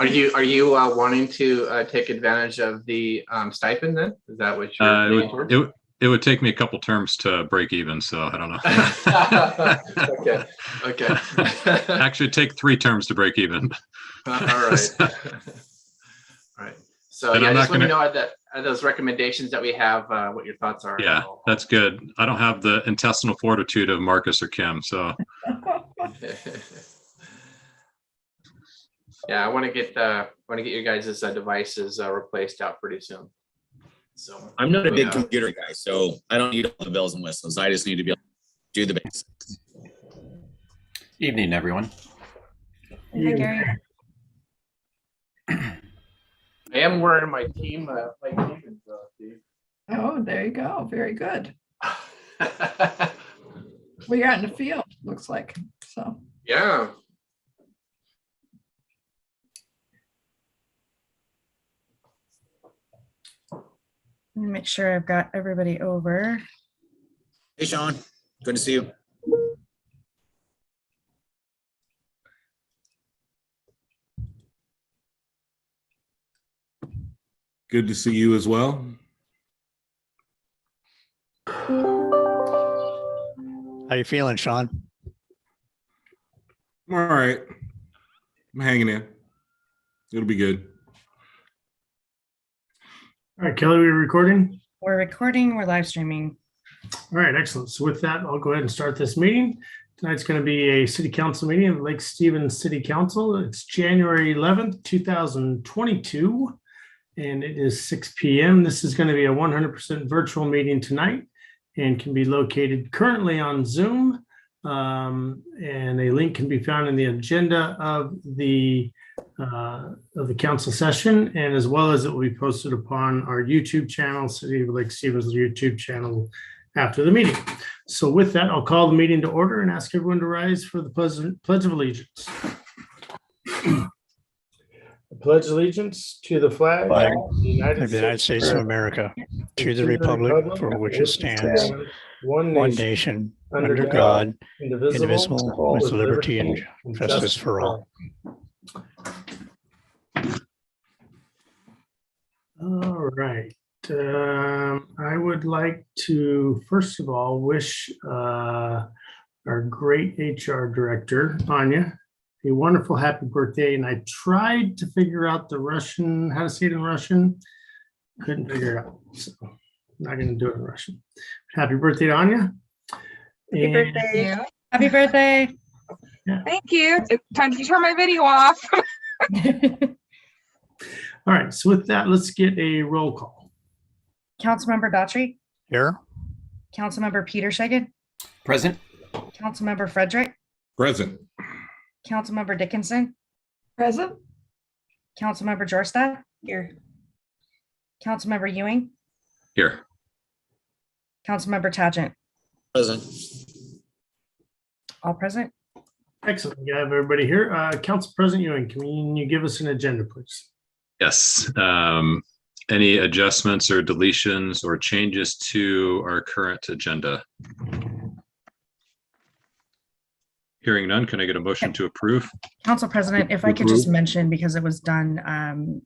Are you wanting to take advantage of the stipend then? Is that what you're leaning towards? It would take me a couple terms to break even, so I don't know. Okay. Actually, take 3 terms to break even. All right. All right. So yeah, just let me know that those recommendations that we have, what your thoughts are. Yeah, that's good. I don't have the intestinal fortitude of Marcus or Kim, so. Yeah, I want to get your guys' devices replaced out pretty soon. So I'm not a big computer guy, so I don't need all the bells and whistles. I just need to be able to do the basics. Evening, everyone. Hi, Gary. I am wearing my team Steve. Oh, there you go. Very good. Well, you're out in the field, looks like. So Yeah. Let me make sure I've got everybody over. Hey, Sean. Good to see you. Good to see you as well. How you feeling, Sean? I'm all right. I'm hanging in. It'll be good. All right, Kelly, we're recording? We're recording, we're live streaming. All right, excellent. So with that, I'll go ahead and start this meeting. Tonight's going to be a city council meeting of Lake Stevens City Council. It's January 11th, 2022, and it is 6 p.m. This is going to be a 100% virtual meeting tonight and can be located currently on Zoom. And a link can be found in the agenda of the council session, and as well as it will be posted upon our YouTube channel, City of Lake Stevens YouTube channel, after the meeting. So with that, I'll call the meeting to order and ask everyone to rise for the Pledge of Allegiance. I pledge allegiance to the flag of the United States of America, to the republic for which it stands, one nation, under God, indivisible, with liberty and justice for all. All right. I would like to, first of all, wish our great HR director, Anya, a wonderful happy birthday. And I tried to figure out the Russian, how to say it in Russian. Couldn't figure it out. So I'm not going to do it in Russian. Happy birthday to Anya. Happy birthday. Happy birthday. Yeah. Thank you. It's time to turn my video off. All right. So with that, let's get a roll call. Councilmember Daughtry. Here. Councilmember Peter Shagan. Present. Councilmember Frederick. Present. Councilmember Dickinson. present. Councilmember Jorstad. Here. Councilmember Ewing. Here. Councilmember Tagent. Present. All present. Excellent. We have everybody here. Council President Ewing, can you give us an agenda, please? Yes. Any adjustments or deletions or changes to our current agenda? Hearing none, can I get a motion to approve? Council President, if I could just mention, because it was done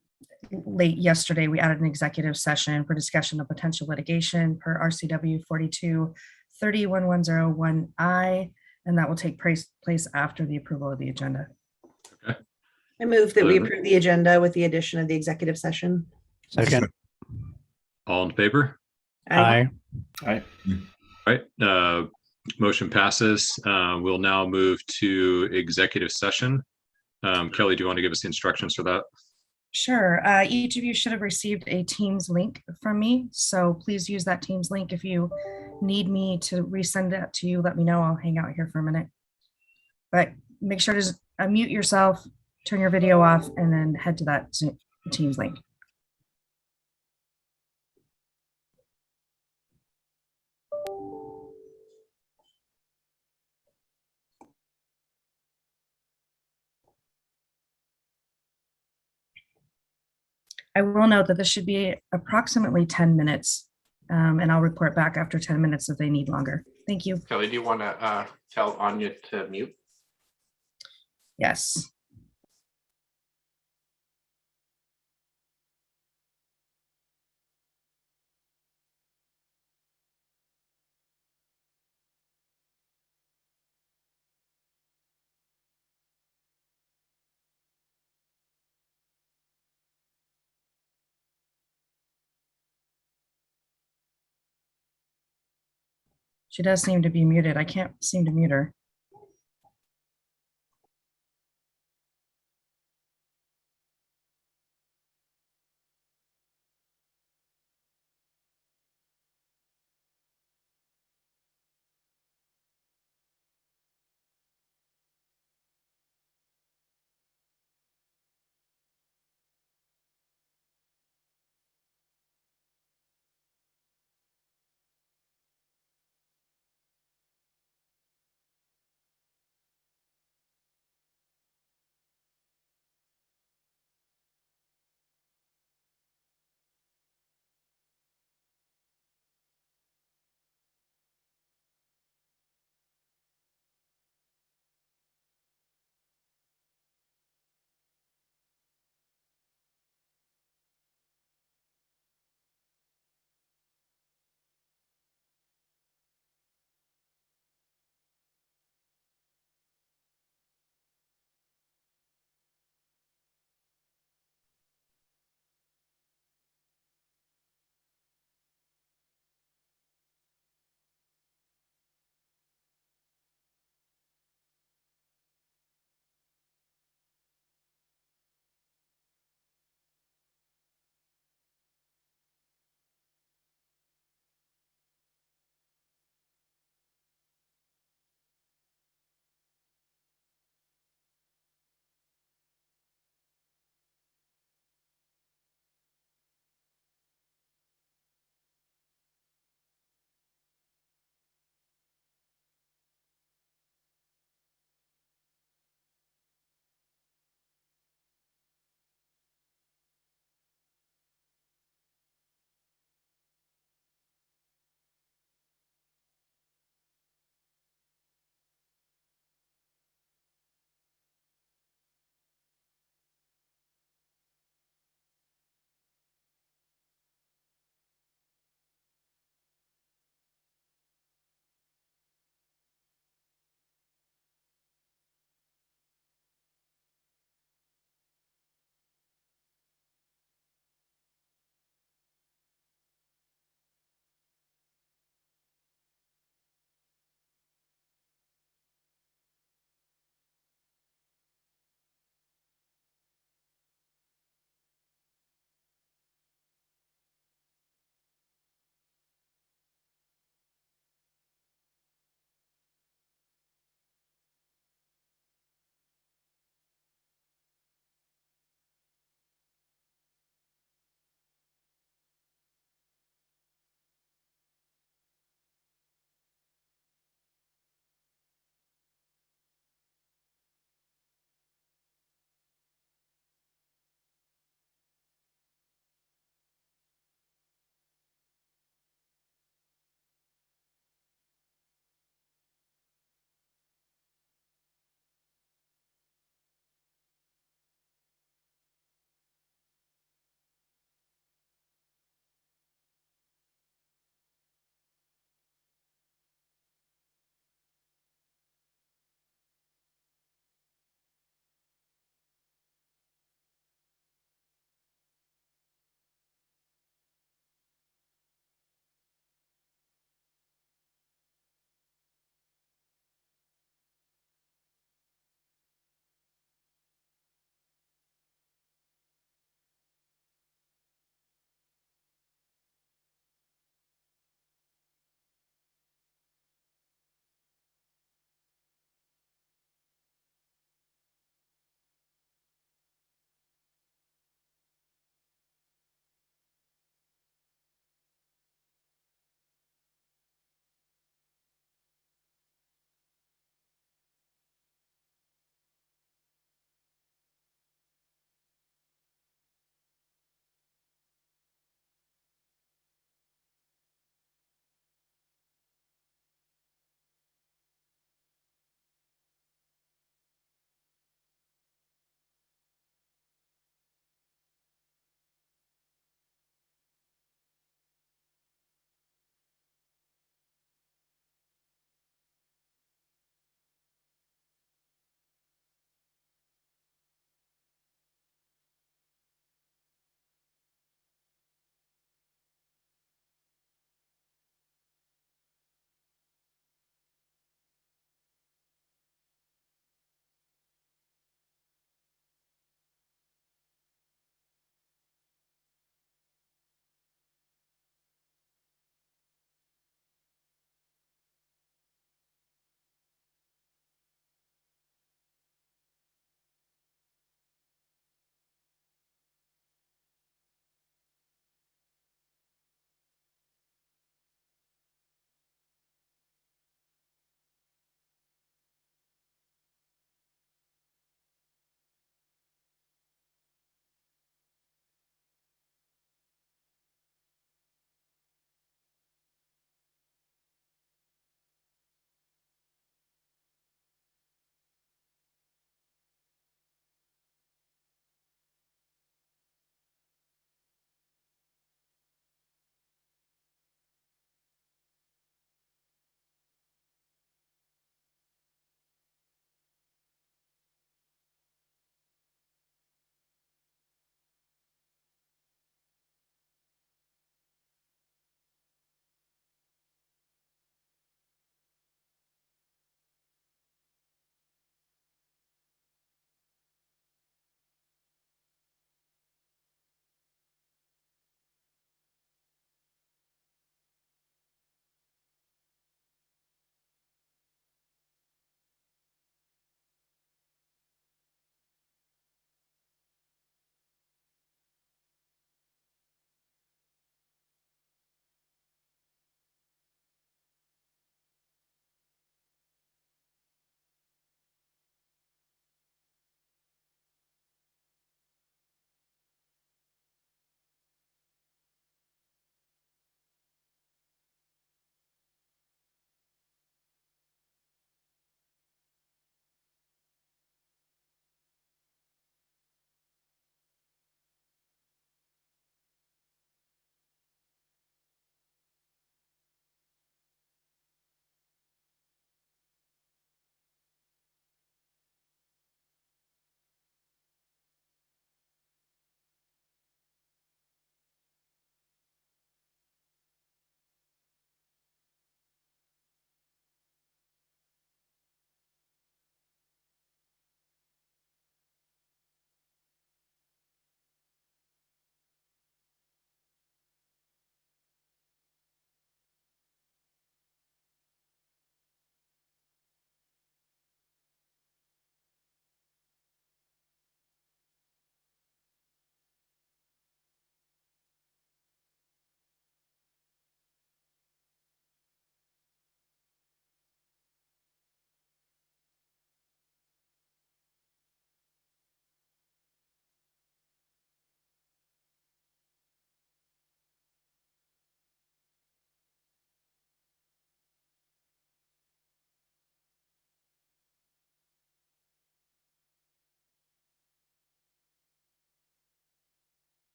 late yesterday, we added an executive session for discussion of potential litigation per RCW 42-31101I, and that will take place after the approval of the agenda. Okay. I move that we approve the agenda with the addition of the executive session. Second. All in favor? Aye. Aye. All right. Motion passes. We'll now move to executive session. Kelly, do you want to give us the instructions for that? Sure. Each of you should have received a Teams link from me, so please use that Teams link. If you need me to resend that to you, let me know. I'll hang out here for a minute. But make sure to unmute yourself, turn your video off, and then head to that Teams link. I will note that this should be approximately 10 minutes, and I'll report back after 10 minutes if they need longer. Thank you. Kelly, do you want to tell Anya to mute? Yes. She does seem to be muted. I can't seem to mute her.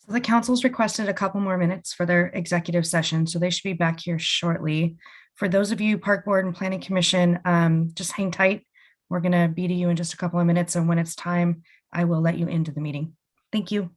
So the council's requested a couple more minutes for their executive session, so they should be back here shortly. For those of you, Park Board and Planning Commission, just hang tight. We're gonna be to you in just a couple of minutes, and when it's time, I will let you into the meeting. Thank you.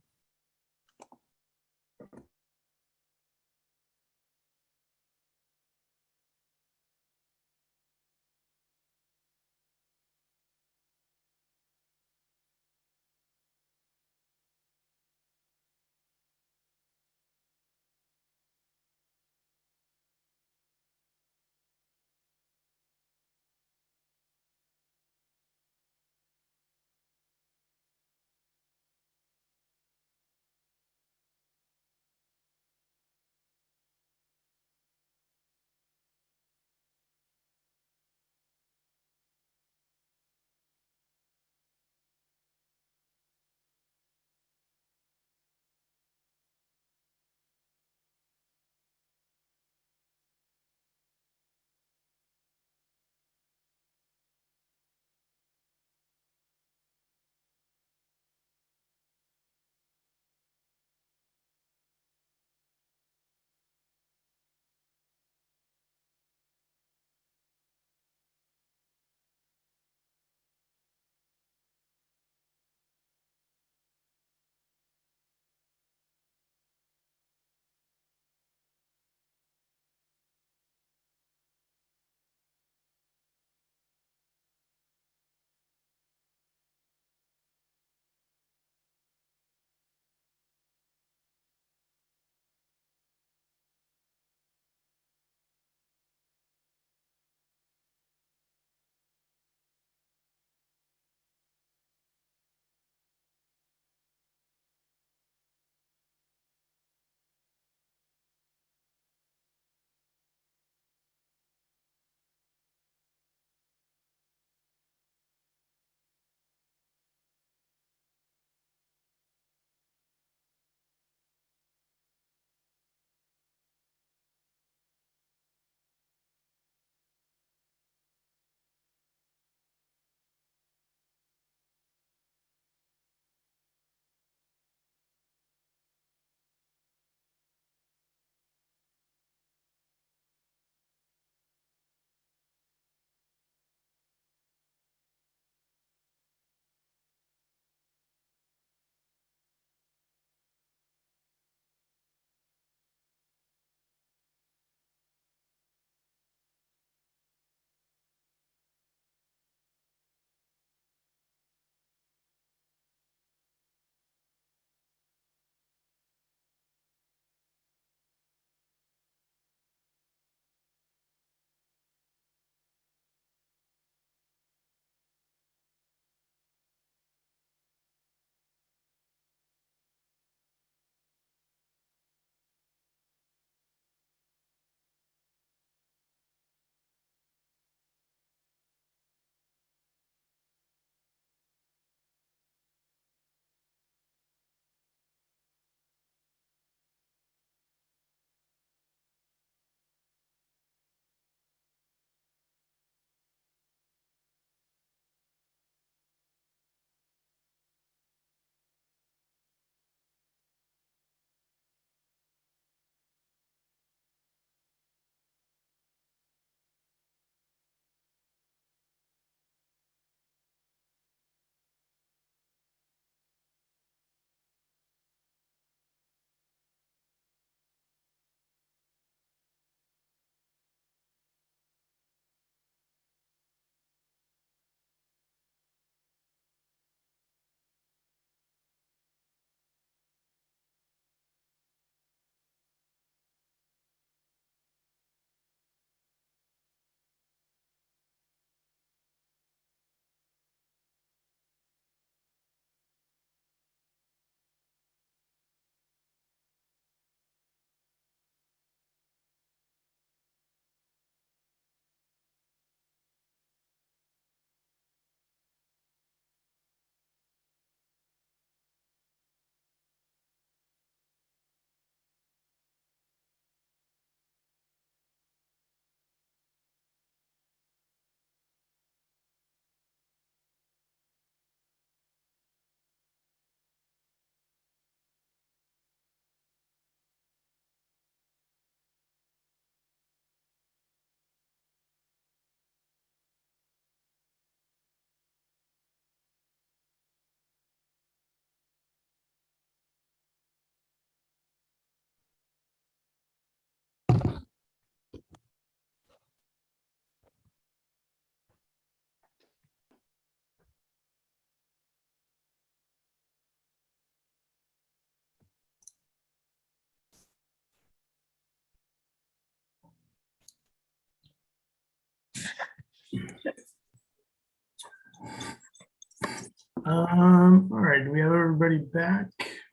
All right, do we have everybody back?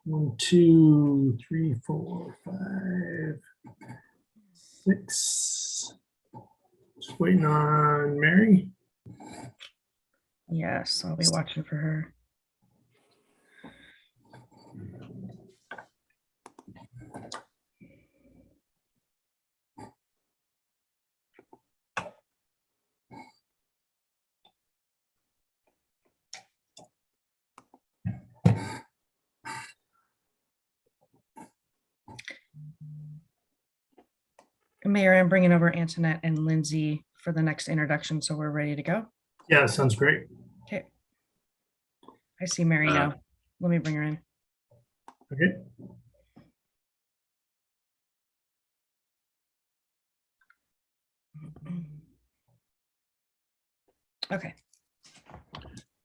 1, 2, 3, 4, 5, 6. Just waiting on Mary. Yes, I'll be watching for her. Mayor, I'm bringing over Antoinette and Lindsay for the next introduction, so we're ready to go. Yeah, sounds great. Okay. I see Mary now. Let me bring her in. Okay. Okay.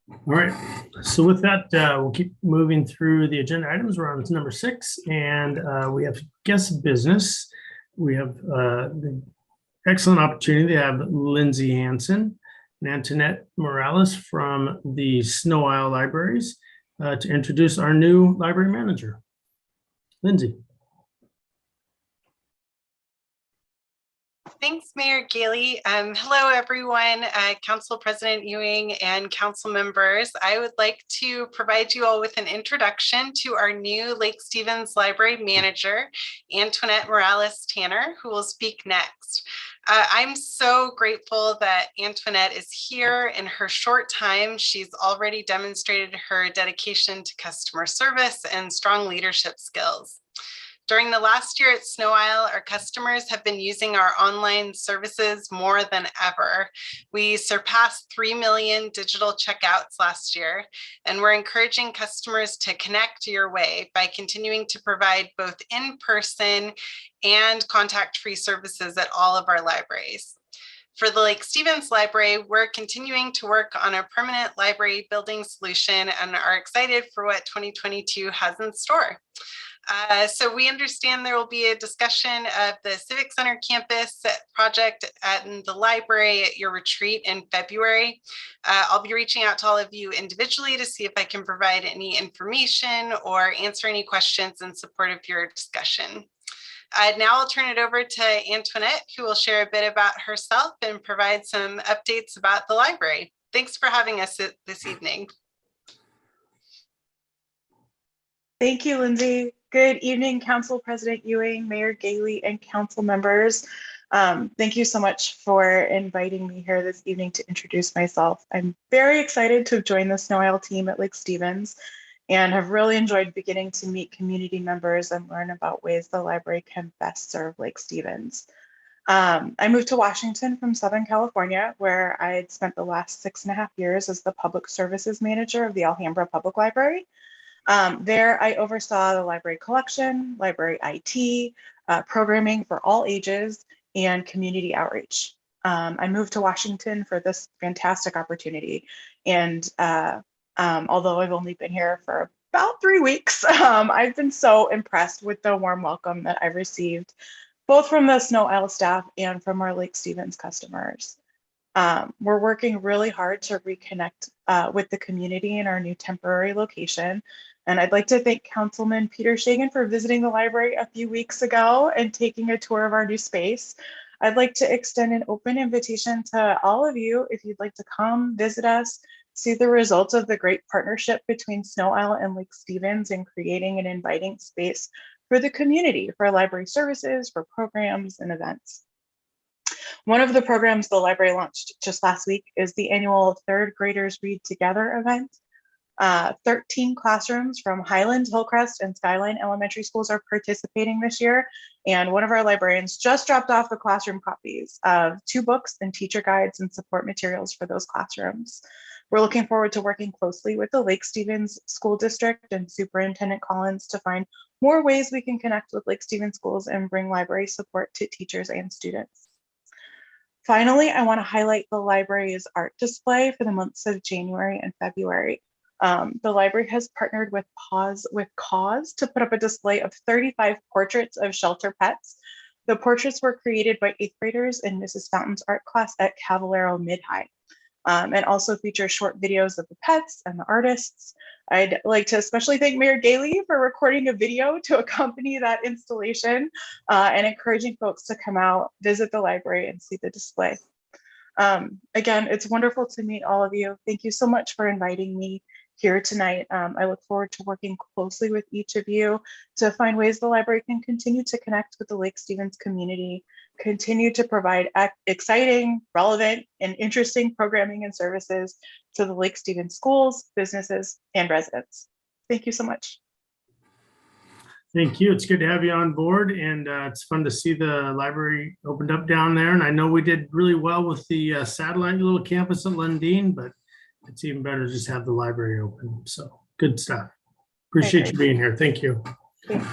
All right. So with that, we'll keep moving through the agenda items. We're on to number 6, and we have guest business. We have the excellent opportunity to have Lindsay Hanson and Antoinette Morales from the Snow Isle Libraries to introduce our new library manager. Lindsay. Thanks, Mayor Gailey. Hello, everyone, Council President Ewing and council members. I would like to provide you all with an introduction to our new Lake Stevens Library Manager, Antoinette Morales Tanner, who will speak next. I'm so grateful that Antoinette is here. In her short time, she's already demonstrated her dedication to customer service and strong leadership skills. During the last year at Snow Isle, our customers have been using our online services more than ever. We surpassed 3 million digital checkouts last year, and we're encouraging customers to connect your way by continuing to provide both in-person and contact-free services at all of our libraries. For the Lake Stevens Library, we're continuing to work on a permanent library building solution and are excited for what 2022 has in store. So we understand there will be a discussion of the Civic Center campus project at the library at your retreat in February. I'll be reaching out to all of you individually to see if I can provide any information or answer any questions in support of your discussion. Now I'll turn it over to Antoinette, who will share a bit about herself and provide some updates about the library. Thanks for having us this evening. Thank you, Lindsay. Good evening, Council President Ewing, Mayor Gailey, and council members. Thank you so much for inviting me here this evening to introduce myself. I'm very excited to join the Snow Isle team at Lake Stevens and have really enjoyed beginning to meet community members and learn about ways the library can best serve Lake Stevens. I moved to Washington from Southern California, where I had spent the last 6.5 years as the public services manager of the Alhambra Public Library. There, I oversaw the library collection, library IT, programming for all ages, and community outreach. I moved to Washington for this fantastic opportunity. And although I've only been here for about 3 weeks, I've been so impressed with the warm welcome that I've received, both from the Snow Isle staff and from our Lake Stevens customers. We're working really hard to reconnect with the community in our new temporary location. And I'd like to thank Councilman Peter Shagan for visiting the library a few weeks ago and taking a tour of our new space. I'd like to extend an open invitation to all of you if you'd like to come visit us, see the results of the great partnership between Snow Isle and Lake Stevens in creating an inviting space for the community, for library services, for programs and events. One of the programs the library launched just last week is the annual Third Graders Read Together event. 13 classrooms from Highland, Hillcrest, and Skyline elementary schools are participating this year. And one of our librarians just dropped off the classroom copies of 2 books and teacher guides and support materials for those classrooms. We're looking forward to working closely with the Lake Stevens School District and Superintendent Collins to find more ways we can connect with Lake Stevens schools and bring library support to teachers and students. Finally, I want to highlight the library's art display for the months of January and February. The library has partnered with Cause to put up a display of 35 portraits of shelter pets. The portraits were created by 8th graders in Mrs. Fountain's art class at Cavallero Mid-High. and also feature short videos of the pets and the artists. I'd like to especially thank Mayor Gailey for recording a video to accompany that installation and encouraging folks to come out, visit the library, and see the display. Again, it's wonderful to meet all of you. Thank you so much for inviting me here tonight. I look forward to working closely with each of you to find ways the library can continue to connect with the Lake Stevens community, continue to provide exciting, relevant, and interesting programming and services to the Lake Stevens schools, businesses, and residents. Thank you so much. Thank you. It's good to have you on board, and it's fun to see the library opened up down there. And I know we did really well with the satellite little campus at Lundin, but it's even better to just have the library open. So good stuff. Appreciate you being here. Thank you. Thanks.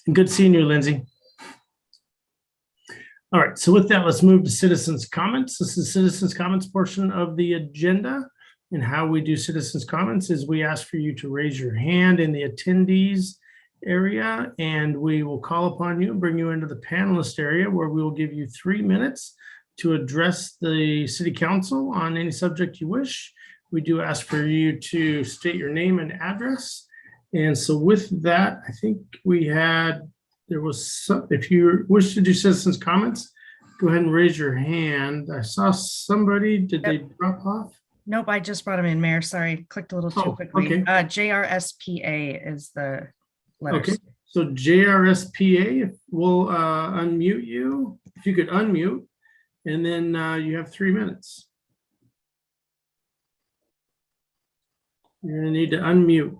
And good seeing you, Lindsay. All right, so with that, let's move to citizens' comments. This is citizens' comments portion of the agenda. And how we do citizens' comments is we ask for you to raise your hand in the attendees area, and we will call upon you and bring you into the panelist area, where we will give you 3 minutes to address the city council on any subject you wish. We do ask for you to state your name and address. And so with that, I think there was some, if you wish to do citizens' comments, go ahead and raise your hand. I saw somebody, did they drop off? Nope, I just brought them in, Mayor. Sorry, clicked a little too quickly. Okay. JRSPA is the letters. Okay, so JRSPA, we'll unmute you. If you could unmute, and then you have 3 minutes. You're gonna need to unmute.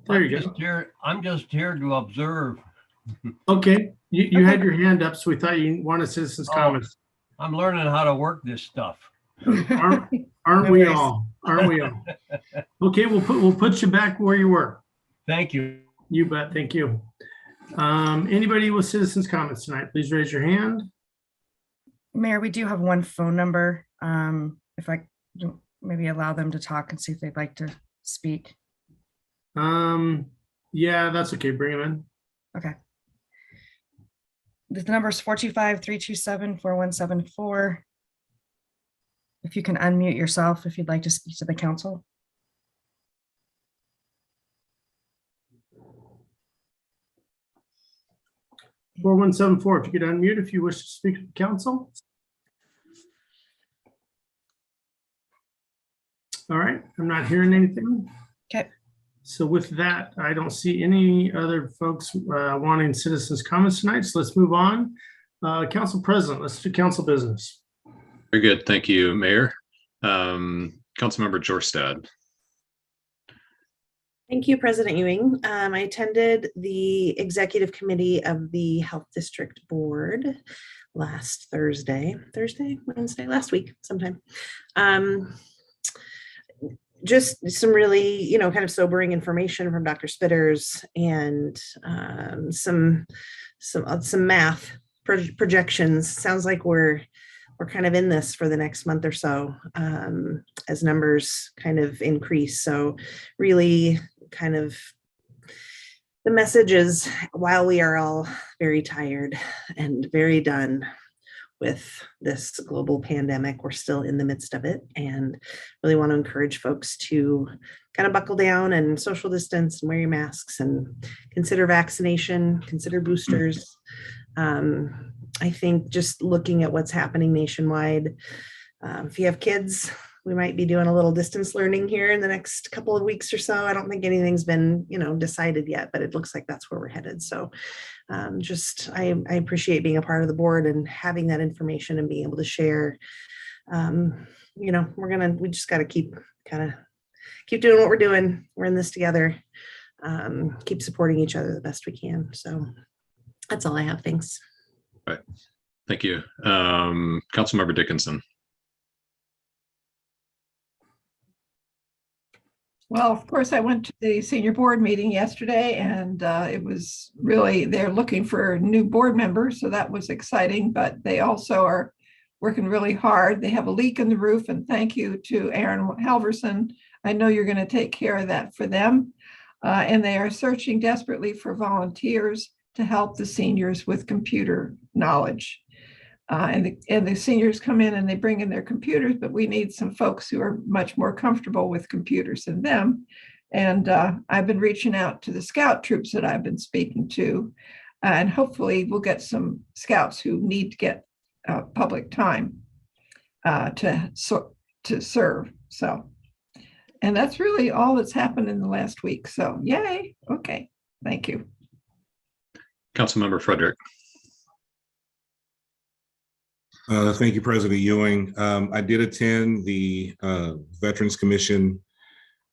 There you go. I'm just here to observe. Okay, you had your hand up, so we thought you wanted citizens' comments. I'm learning how to work this stuff. Aren't we all? Aren't we all? Okay, we'll put you back where you were. Thank you. You bet. Thank you. Anybody with citizens' comments tonight, please raise your hand. Mayor, we do have one phone number. If I maybe allow them to talk and see if they'd like to speak. Yeah, that's okay. Bring them in. Okay. The number is 425-327-4174. If you can unmute yourself, if you'd like to speak to the council. (4174). If you could unmute, if you wish to speak to the council. All right, I'm not hearing anything. Okay. So with that, I don't see any other folks wanting citizens' comments tonight. So let's move on. Council President, let's do council business. Very good. Thank you, Mayor. Councilmember Jorstad. Thank you, President Ewing. I attended the executive committee of the Health District Board last last week sometime. Just some really, kind of sobering information from Dr. Spitters, and some math projections. Sounds like we're kind of in this for the next month or so as numbers kind of increase. So really kind of the message is, while we are all very tired and very done with this global pandemic, we're still in the midst of it, and really want to encourage folks to kind of buckle down and social distance and wear your masks and consider vaccination, consider boosters. I think just looking at what's happening nationwide, if you have kids, we might be doing a little distance learning here in the next couple of weeks or so. I don't think anything's been, decided yet, but it looks like that's where we're headed. So I appreciate being a part of the board and having that information and being able to share. We just got to keep doing what we're doing. We're in this together. Keep supporting each other the best we can. So that's all I have. Thanks. All right. Thank you. Councilmember Dickinson. Well, of course, I went to the senior board meeting yesterday, and it was really, they're looking for new board members, so that was exciting, but they also are working really hard. They have a leak in the roof, and thank you to Aaron Halverson. I know you're going to take care of that for them. And they are searching desperately for volunteers to help the seniors with computer knowledge. And the seniors come in and they bring in their computers, but we need some folks who are much more comfortable with computers than them. And I've been reaching out to the scout troops that I've been speaking to, and hopefully we'll get some scouts who need to get public time to serve. So, and that's really all that's happened in the last week. So yay. Okay. Thank you. Councilmember Frederick. Thank you, President Ewing. I did attend the Veterans Commission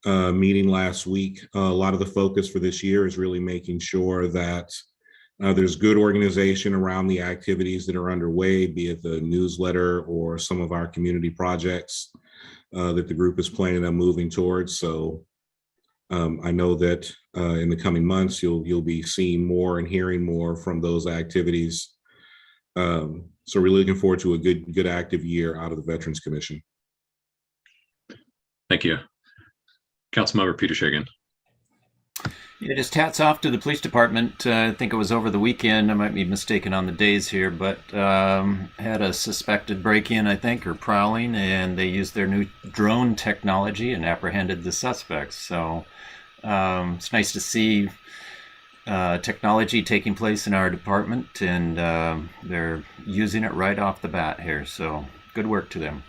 meeting last week. A lot of the focus for this year is really making sure that there's good organization around the activities that are underway, be it the newsletter or some of our community projects that the group is planning on moving towards. So I know that in the coming months, you'll be seeing more and hearing more from those activities. So we're looking forward to a good active year out of the Veterans Commission. Thank you. Councilmember Peter Shagan. Yeah, just hats off to the police department. I think it was over the weekend. I might be mistaken on the days here, but had a suspected break-in, I think, or prowling, and they used their new drone technology and apprehended the suspects. So it's nice to see technology taking place in our department, and they're using it right off the bat here. So good work to them.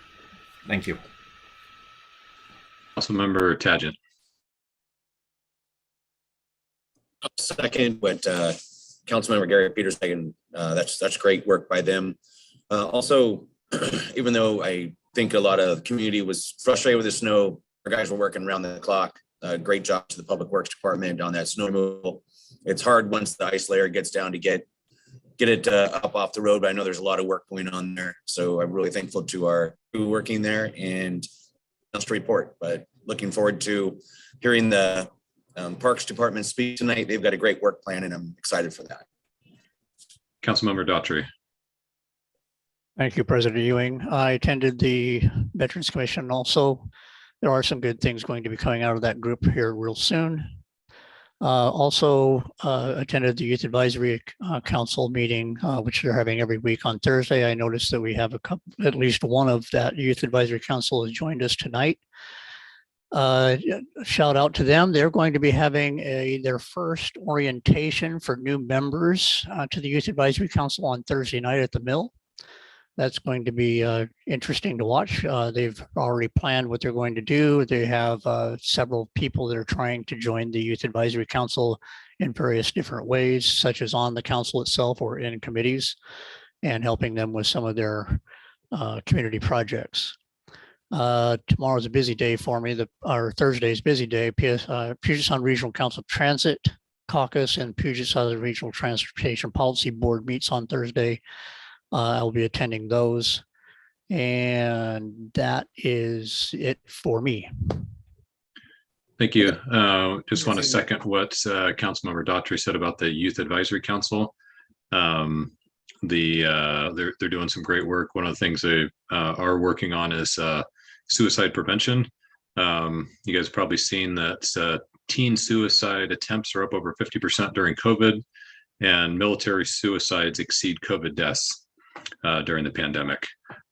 Thank you. Councilmember Tagent. Second, what Councilmember Gary Peters saying, that's great work by them. Also, even though I think a lot of the community was frustrated with the snow, our guys were working around the clock. Great job to the Public Works Department on that snow removal. It's hard once the ice layer gets down to get it up off the road, but I know there's a lot of work going on there. So I'm really thankful to our crew working there and to report, but looking forward to hearing the Parks Department speak tonight. They've got a great work plan and I'm excited for that. Councilmember Daughtry. Thank you, President Ewing. I attended the Veterans Commission also. There are some good things going to be coming out of that group here real soon. Also attended the Youth Advisory Council meeting, which they're having every week on Thursday. I noticed that we have at least one of that Youth Advisory Council has joined us tonight. Shout out to them. They're going to be having their first orientation for new members to the Youth Advisory Council on Thursday night at the Mill. That's going to be interesting to watch. They've already planned what they're going to do. They have several people that are trying to join the Youth Advisory Council in various different ways, such as on the council itself or in committees, and helping them with some of their community projects. Tomorrow's a busy day for me. Our Thursday's busy day. Puget Sound Regional Council Transit Caucus and Puget Sound Regional Transportation Policy Board meets on Thursday. I'll be attending those, and that is it for me. Thank you. Just want to second what Councilmember Daughtry said about the Youth Advisory Council. They're doing some great work. One of the things they are working on is suicide prevention. You guys have probably seen that teen suicide attempts are up over 50% during COVID, and military suicides exceed COVID deaths during the pandemic.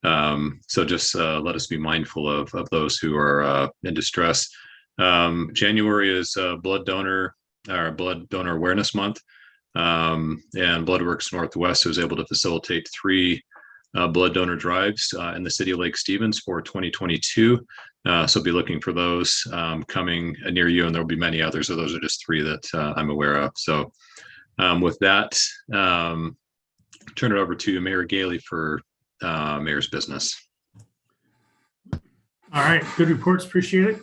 So just let us be mindful of those who are in distress. January is Blood Donor Awareness Month, and Bloodworks Northwest was able to facilitate 3 blood donor drives in the city of Lake Stevens for 2022. So be looking for those coming near you, and there will be many others. So those are just 3 that I'm aware of. So with that, turn it over to Mayor Gailey for mayor's business. All right, good reports, appreciate it.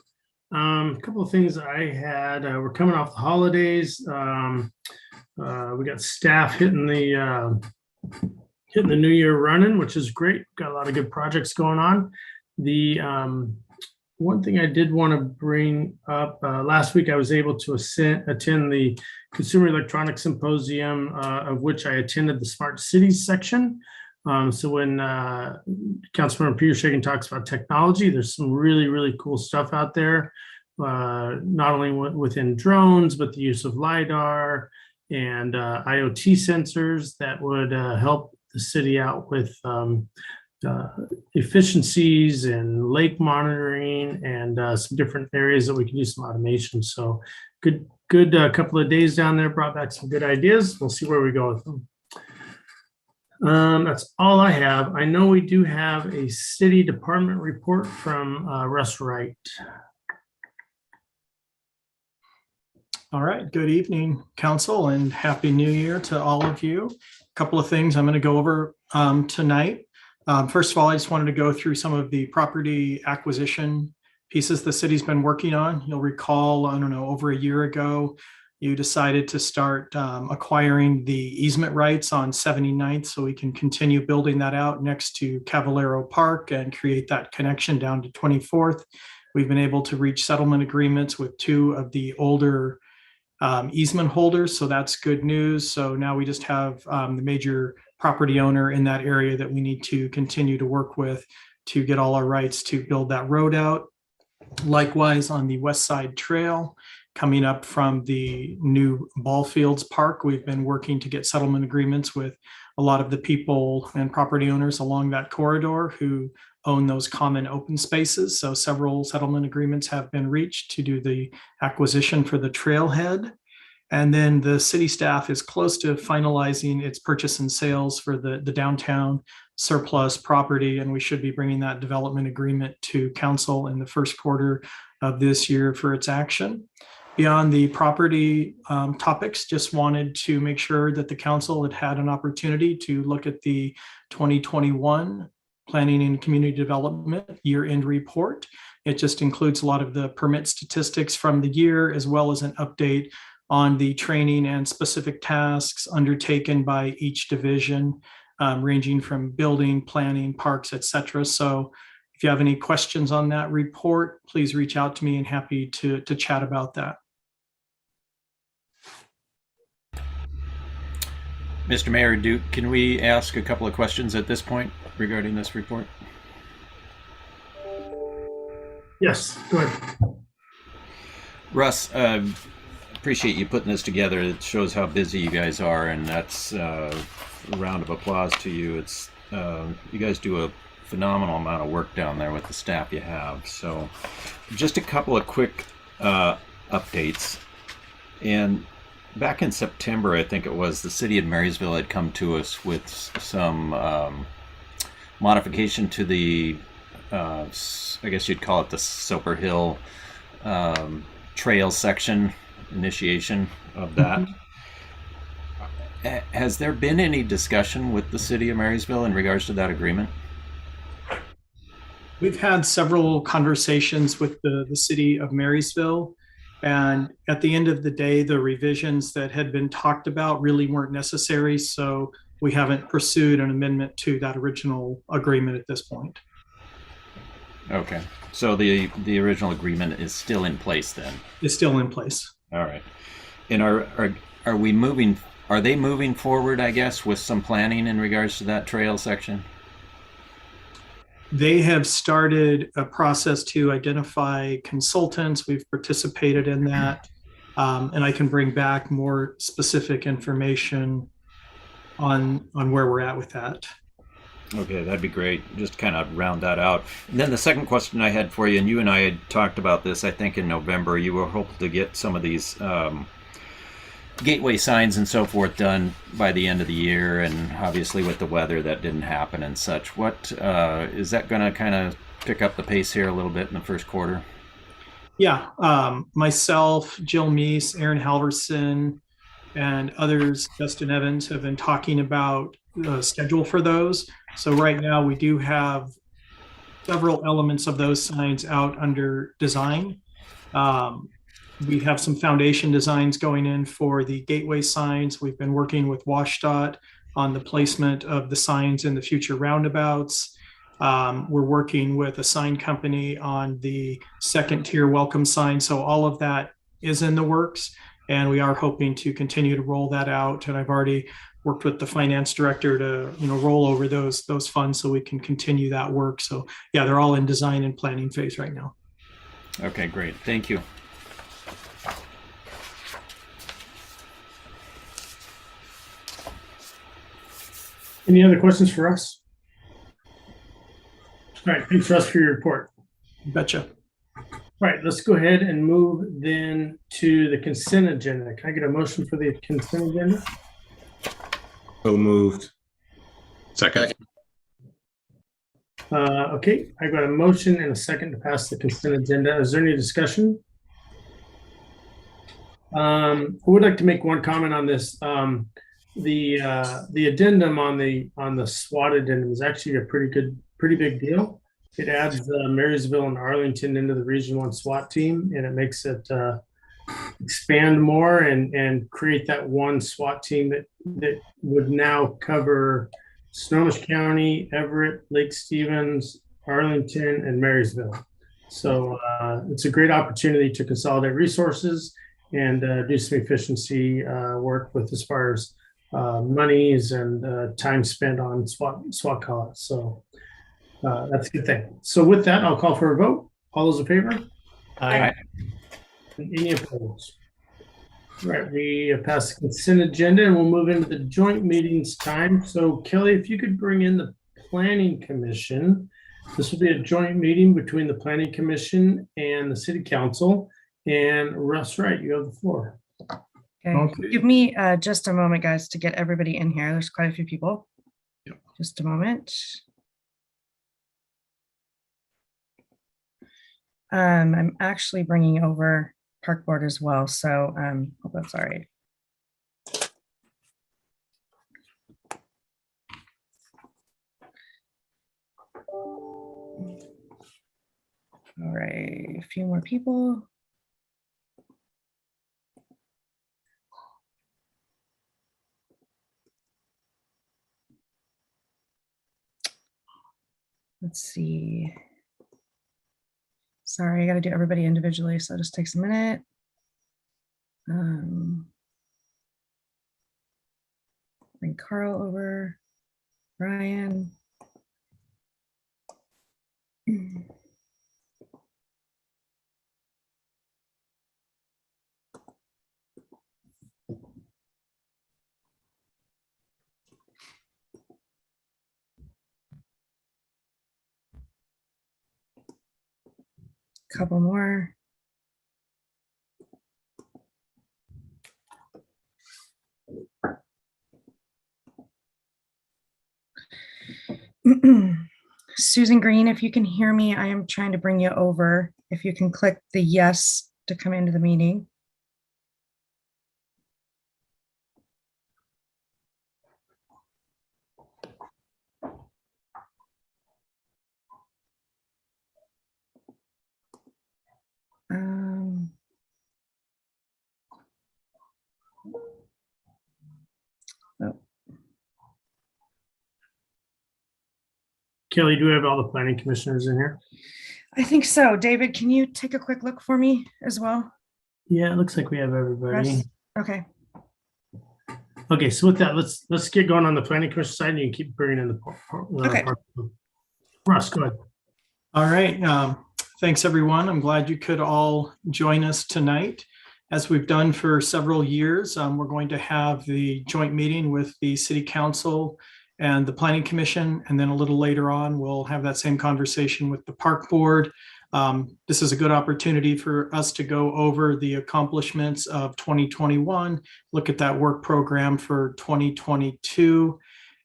A couple of things I had, we're coming off the holidays. We got staff hitting the new year running, which is great. Got a lot of good projects going on. The one thing I did want to bring up, last week I was able to attend the Consumer Electronics Symposium, of which I attended the Smart Cities section. So when Councilmember Peter Shagan talks about technology, there's some really, really cool stuff out there, not only within drones, but the use of LiDAR and IoT sensors that would help the city out with efficiencies and lake monitoring and some different areas that we can do some automation. So good couple of days down there, brought back some good ideas. We'll see where we go with them. That's all I have. I know we do have a city department report from Russ Wright. All right, good evening, council, and happy new year to all of you. A couple of things I'm going to go over tonight. First of all, I just wanted to go through some of the property acquisition pieces the city's been working on. You'll recall, I don't know, over a year ago, you decided to start acquiring the easement rights on 79th so we can continue building that out next to Cavallero Park and create that connection down to 24th. We've been able to reach settlement agreements with 2 of the older easement holders, so that's good news. So now we just have the major property owner in that area that we need to continue to work with to get all our rights to build that road out. Likewise, on the West Side Trail, coming up from the new ball fields park, we've been working to get settlement agreements with a lot of the people and property owners along that corridor who own those common open spaces. So several settlement agreements have been reached to do the acquisition for the trailhead. And then the city staff is close to finalizing its purchase and sales for the downtown surplus property. And we should be bringing that development agreement to council in the first quarter of this year for its action. Beyond the property topics, just wanted to make sure that the council had had an opportunity to look at the 2021 Planning and Community Development Year-End Report. It just includes a lot of the permit statistics from the year, as well as an update on the training and specific tasks undertaken by each division, ranging from building, planning, parks, etc. So if you have any questions on that report, please reach out to me and happy to chat about that. Mr. Mayor Duke, can we ask a couple of questions at this point regarding this report? Yes, go ahead. Russ, appreciate you putting this together. It shows how busy you guys are, and that's a round of applause to you. It's you guys do a phenomenal amount of work down there with the staff you have. So just a couple of quick updates. And back in September, I think it was, the city of Marysville had come to us with some modification to the, I guess you'd call it the Soper Hill trail section, initiation of that. Has there been any discussion with the city of Marysville in regards to that agreement? We've had several conversations with the city of Marysville. And at the end of the day, the revisions that had been talked about really weren't necessary. So we haven't pursued an amendment to that original agreement at this point. Okay. So the original agreement is still in place then? It's still in place. All right. And are we moving, are they moving forward, I guess, with some planning in regards to that trail section? They have started a process to identify consultants. We've participated in that. And I can bring back more specific information on where we're at with that. Okay, that'd be great. Just kind of round that out. And then the second question I had for you, and you and I had talked about this, I think in November, you were hoping to get some of these gateway signs and so forth done by the end of the year, and obviously with the weather that didn't happen and such. What is that going to kind of pick up the pace here a little bit in the first quarter? Yeah, myself, Jill Meese, Aaron Halverson, and others, Justin Evans, have been talking about the schedule for those. So right now we do have several elements of those signs out under design. We have some foundation designs going in for the gateway signs. We've been working with WashDOT on the placement of the signs in the future roundabouts. We're working with a sign company on the second tier welcome sign. So all of that is in the works, and we are hoping to continue to roll that out. And I've already worked with the finance director to, roll over those funds so we can continue that work. So yeah, they're all in design and planning phase right now. Okay, great. Thank you. Any other questions for us? All right, thanks, Russ, for your report. Betcha. All right, let's go ahead and move then to the consent agenda. Can I get a motion for the consent agenda? So moved. Second. Okay, I got a motion and a second to pass the consent agenda. Is there any discussion? I would like to make one comment on this. The addendum on the SWAT addendum is actually a pretty big deal. It adds Marysville and Arlington into the Region 1 SWAT team, and it makes it expand more and create that one SWAT team that would now cover Snohomish County, Everett, Lake Stevens, Arlington, and Marysville. So it's a great opportunity to consolidate resources and do some efficiency work with as far as monies and time spent on SWAT calls. So that's a good thing. So with that, I'll call for a vote. All those in favor? Aye. Any opposed? All right, we pass the consent agenda and we'll move into the joint meetings time. So Kelly, if you could bring in the Planning Commission. This will be a joint meeting between the Planning Commission and the City Council. And Russ Wright, you have the floor. Okay. Give me just a moment, guys, to get everybody in here. There's quite a few people. Yep. Just a moment. I'm actually bringing over Park Board as well, so hope that's all right. All right, a few more people. Let's see. Sorry, I got to do everybody individually, so it just takes a minute. Bring Carl over, Ryan. Couple more. Susan Green, if you can hear me, I am trying to bring you over. If you can click the yes to come into the meeting. Oh. Kelly, do we have all the planning commissioners in here? I think so. David, can you take a quick look for me as well? Yeah, it looks like we have everybody. Russ? Okay. Okay, so with that, let's get going on the planning commission side, and you can keep bringing in the Okay. Russ, go ahead. All right. Thanks, everyone. I'm glad you could all join us tonight. As we've done for several years, we're going to have the joint meeting with the City Council and the Planning Commission. And then a little later on, we'll have that same conversation with the Park Board. This is a good opportunity for us to go over the accomplishments of 2021, look at that work program for 2022.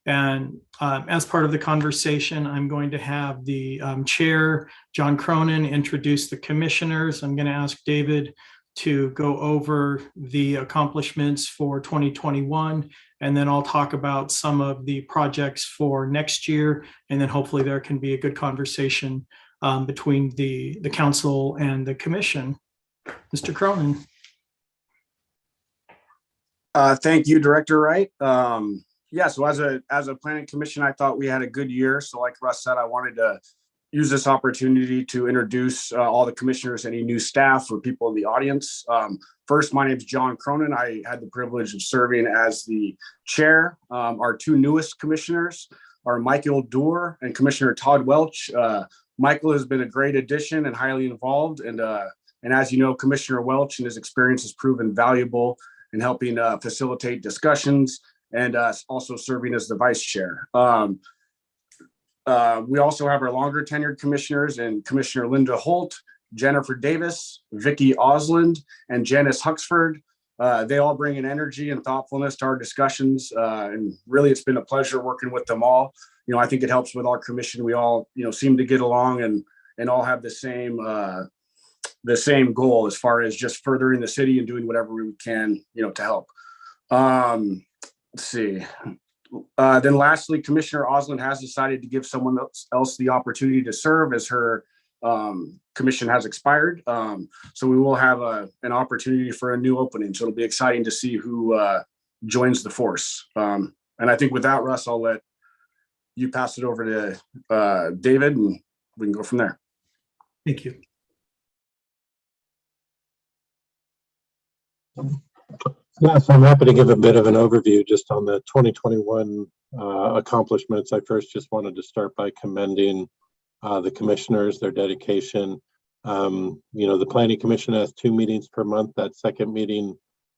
And as part of the conversation, I'm going to have the chair, John Cronin, introduce the commissioners. I'm going to ask David to go over the accomplishments for 2021, and then I'll talk about some of the projects for next year, and then hopefully there can be a good conversation between the council and the commission. Mr. Cronin. Thank you, Director Wright. Yeah, so as a planning commission, I thought we had a good year. So like Russ said, I wanted to use this opportunity to introduce all the commissioners, any new staff or people in the audience. First, my name is John Cronin. I had the privilege of serving as the chair. Our two newest commissioners are Michael Doerr and Commissioner Todd Welch. Michael has been a great addition and highly involved. And as you know, Commissioner Welch and his experience has proven valuable in helping facilitate discussions and also serving as the vice chair. We also have our longer tenured commissioners and Commissioner Linda Holt, Jennifer Davis, Vicky Osland, and Janice Huxford. They all bring an energy and thoughtfulness to our discussions. And really, it's been a pleasure working with them all. I think it helps with our commission. We all, seem to get along and all have the same goal as far as just furthering the city and doing whatever we can, to help. Let's see. Then lastly, Commissioner Osland has decided to give someone else the opportunity to serve as her commission has expired. So we will have an opportunity for a new opening. So it'll be exciting to see who joins the force. And I think with that, Russ, I'll let you pass it over to David, and we can go from there. Thank you. Yes, I'm happy to give a bit of an overview just on the 2021 accomplishments. I first just wanted to start by commending the commissioners, their dedication. The Planning Commission has 2 meetings per month. That second meeting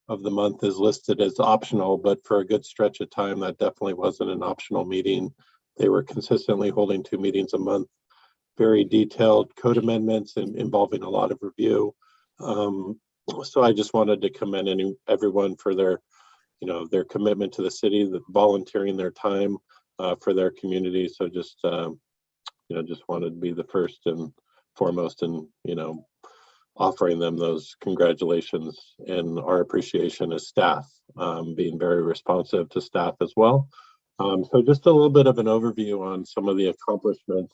of the month is listed as optional, but for a good stretch of time, that definitely wasn't an optional meeting. They were consistently holding 2 meetings a month, very detailed code amendments and involving a lot of review. So I just wanted to commend everyone for their commitment to the city, volunteering their time for their community. So just wanted to be the first and foremost in, offering them those congratulations and our appreciation as staff, being very responsive to staff as well. So just a little bit of an overview on some of the accomplishments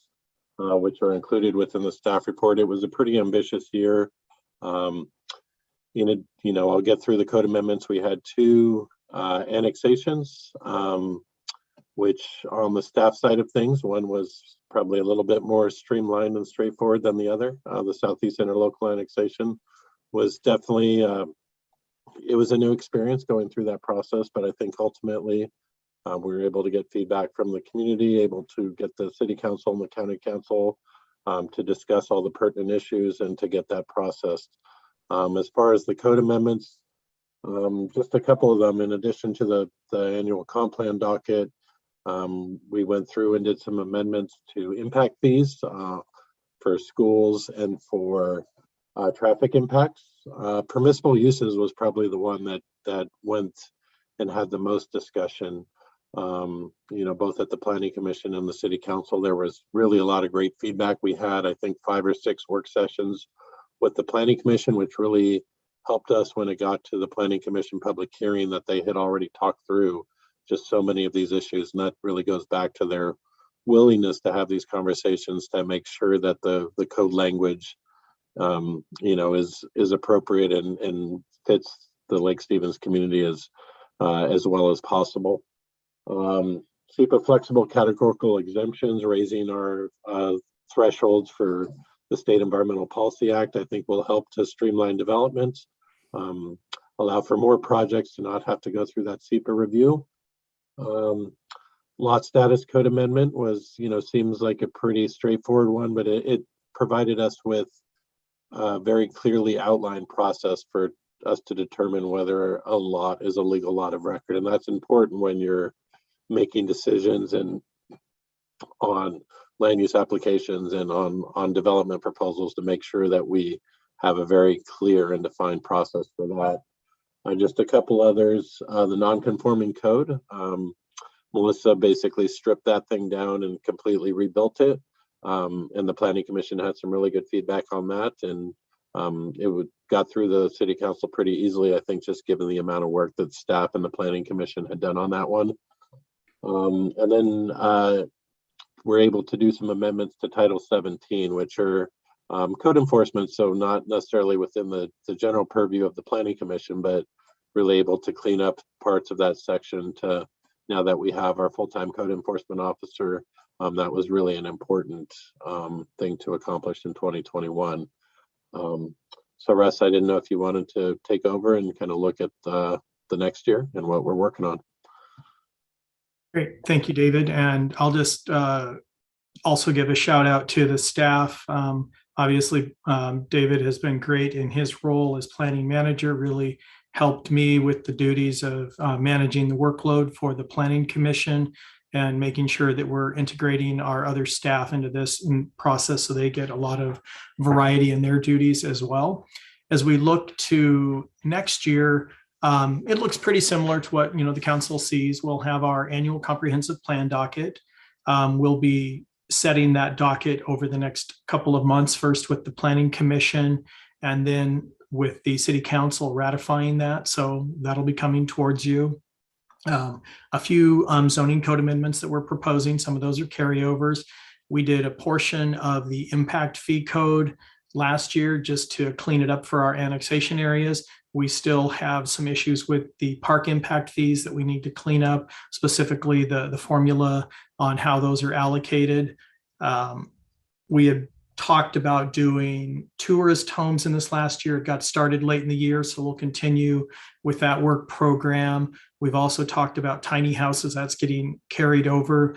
which are included within the staff report. It was a pretty ambitious year. I'll get through the code amendments. We had 2 annexations, which on the staff side of things, one was probably a little bit more streamlined and straightforward than the other. The Southeast Interlocal annexation was definitely, it was a new experience going through that process, but I think ultimately we were able to get feedback from the community, able to get the city council and the county council to discuss all the pertinent issues and to get that processed. As far as the code amendments, just a couple of them, in addition to the annual comp plan docket, we went through and did some amendments to impact fees for schools and for traffic impacts. Permissible uses was probably the one that went and had the most discussion. Both at the Planning Commission and the City Council, there was really a lot of great feedback. We had, I think, 5 or 6 work sessions with the Planning Commission, which really helped us when it got to the Planning Commission public hearing, that they had already talked through just so many of these issues. And that really goes back to their willingness to have these conversations to make sure that the code language, is appropriate and fits the Lake Stevens community as well as possible. SEPA flexible categorical exemptions, raising our thresholds for the State Environmental Policy Act, I think will help to streamline development, allow for more projects to not have to go through that SEPA review. Lot status code amendment was, seems like a pretty straightforward one, but it provided us with a very clearly outlined process for us to determine whether a lot is a legal lot of record. And that's important when you're making decisions and on land use applications and on development proposals, to make sure that we have a very clear and defined process for that. Just a couple others, the non-conforming code. Melissa basically stripped that thing down and completely rebuilt it. And the Planning Commission had some really good feedback on that. And it got through the City Council pretty easily, I think, just given the amount of work that staff and the Planning Commission had done on that one. And then we're able to do some amendments to Title 17, which are code enforcement, so not necessarily within the general purview of the Planning Commission, but really able to clean up parts of that section to, now that we have our full-time code enforcement officer, that was really an important thing to accomplish in 2021. So Russ, I didn't know if you wanted to take over and kind of look at the next year and what we're working on. Great, thank you, David. And I'll just also give a shout out to the staff. Obviously, David has been great in his role as planning manager, really helped me with the duties of managing the workload for the Planning Commission and making sure that we're integrating our other staff into this process so they get a lot of variety in their duties as well. As we look to next year, it looks pretty similar to what the council sees. We'll have our annual comprehensive plan docket. We'll be setting that docket over the next couple of months, first with the Planning Commission and then with the City Council ratifying that. So that'll be coming towards you. A few zoning code amendments that we're proposing. Some of those are carryovers. We did a portion of the impact fee code last year just to clean it up for our annexation areas. We still have some issues with the park impact fees that we need to clean up, specifically the formula on how those are allocated. We had talked about doing tourist homes in this last year. It got started late in the year, so we'll continue with that work program. We've also talked about tiny houses. That's getting carried over.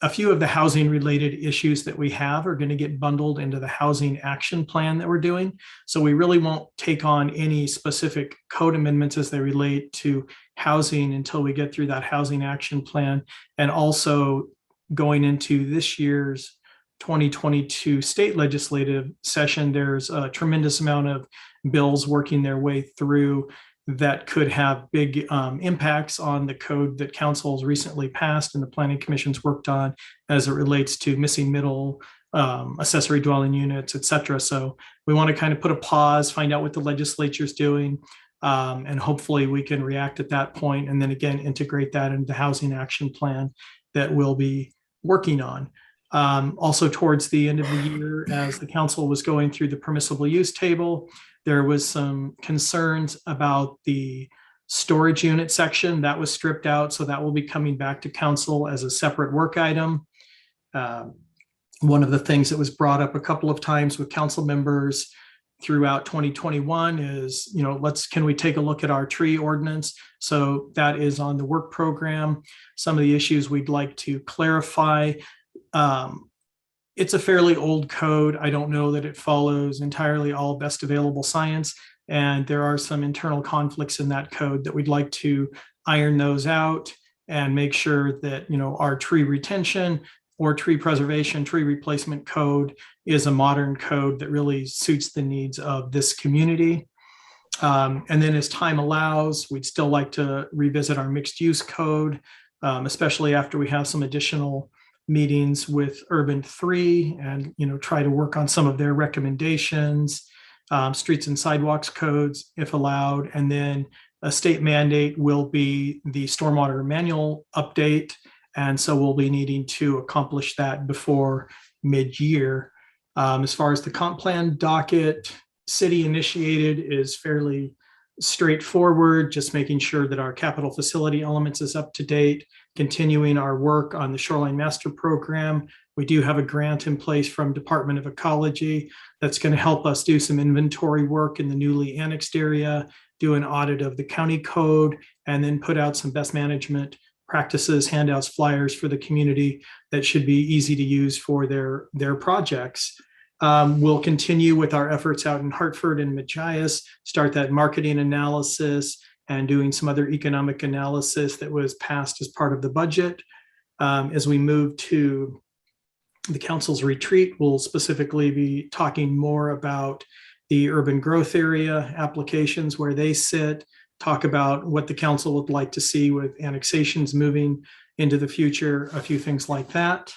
A few of the housing related issues that we have are going to get bundled into the housing action plan that we're doing. So we really won't take on any specific code amendments as they relate to housing until we get through that housing action plan. And also going into this year's 2022 state legislative session, there's a tremendous amount of bills working their way through that could have big impacts on the code that council has recently passed and the Planning Commission's worked on as it relates to missing middle, accessory dwelling units, et cetera. So we want to kind of put a pause, find out what the legislature's doing, and hopefully we can react at that point and then again integrate that into the housing action plan that we'll be working on. Also towards the end of the year, as the council was going through the permissible use table, there was some concerns about the storage unit section that was stripped out. So that will be coming back to council as a separate work item. One of the things that was brought up a couple of times with council members throughout 2021 is, can we take a look at our tree ordinance? So that is on the work program. Some of the issues we'd like to clarify. It's a fairly old code. I don't know that it follows entirely all best available science. And there are some internal conflicts in that code that we'd like to iron those out and make sure that, our tree retention or tree preservation, tree replacement code is a modern code that really suits the needs of this community. And then as time allows, we'd still like to revisit our mixed use code, especially after we have some additional meetings with Urban 3 and try to work on some of their recommendations, streets and sidewalks codes if allowed, and then a state mandate will be the stormwater manual update, and so we'll be needing to accomplish that before mid-year. As far as the comp plan docket, city initiated is fairly straightforward, just making sure that our capital facility elements is up to date, continuing our work on the Shoreline Master Program. We do have a grant in place from Department of Ecology that's going to help us do some inventory work in the newly annexed area, do an audit of the county code, and then put out some best management practices, handouts, flyers for the community that should be easy to use for their projects. We'll continue with our efforts out in Hartford and Machias, start that marketing analysis and doing some other economic analysis that was passed as part of the budget. As we move to the council's retreat, we'll specifically be talking more about the urban growth area applications, where they sit, talk about what the council would like to see with annexations moving into the future, a few things like that.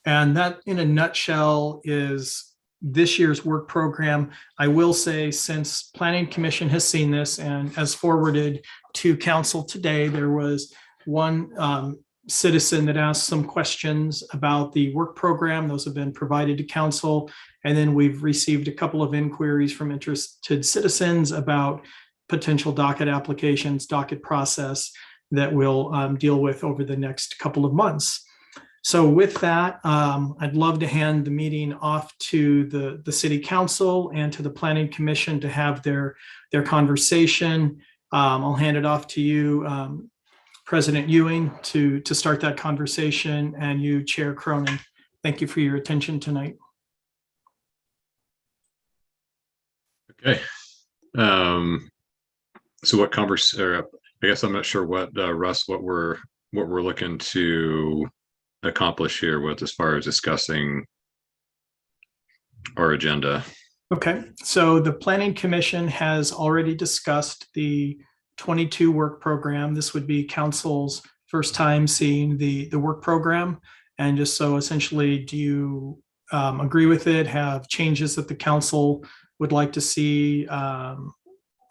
And that in a nutshell is this year's work program. I will say, since Planning Commission has seen this and as forwarded to council today, there was one citizen that asked some questions about the work program. Those have been provided to council. And then we've received a couple of inquiries from interested citizens about potential docket applications, docket process that we'll deal with over the next couple of months. So with that, I'd love to hand the meeting off to the City Council and to the Planning Commission to have their conversation. I'll hand it off to you, President Ewing, to start that conversation, and you, Chair Cronin. Thank you for your attention tonight. Okay. So what or I guess I'm not sure what, Russ, what we're looking to accomplish here with as far as discussing our agenda. Okay, so the Planning Commission has already discussed the 22 work program. This would be council's first time seeing the work program. And just so essentially, do you agree with it, have changes that the council would like to see,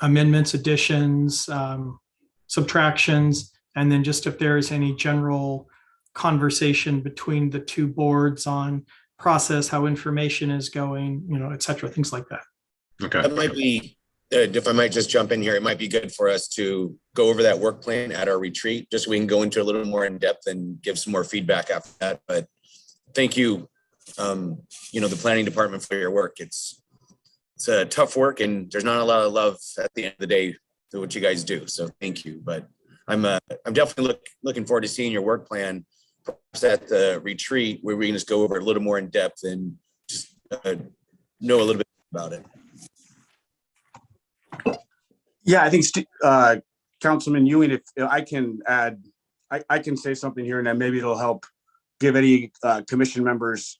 amendments, additions, subtractions, and then just if there is any general conversation between the two boards on process, how information is going, et cetera, things like that. Okay. That might be, if I might just jump in here, it might be good for us to go over that work plan at our retreat, just so we can go into a little more in depth and give some more feedback after that. But thank you, the planning department for your work. It's a tough work and there's not a lot of love at the end of the day to what you guys do. So thank you. But I'm definitely looking forward to seeing your work plan at the retreat, where we can just go over a little more in depth and just know a little bit about it. Yeah, I think Councilman Ewing, if I can add, I can say something here, and then maybe it'll help give any commission members,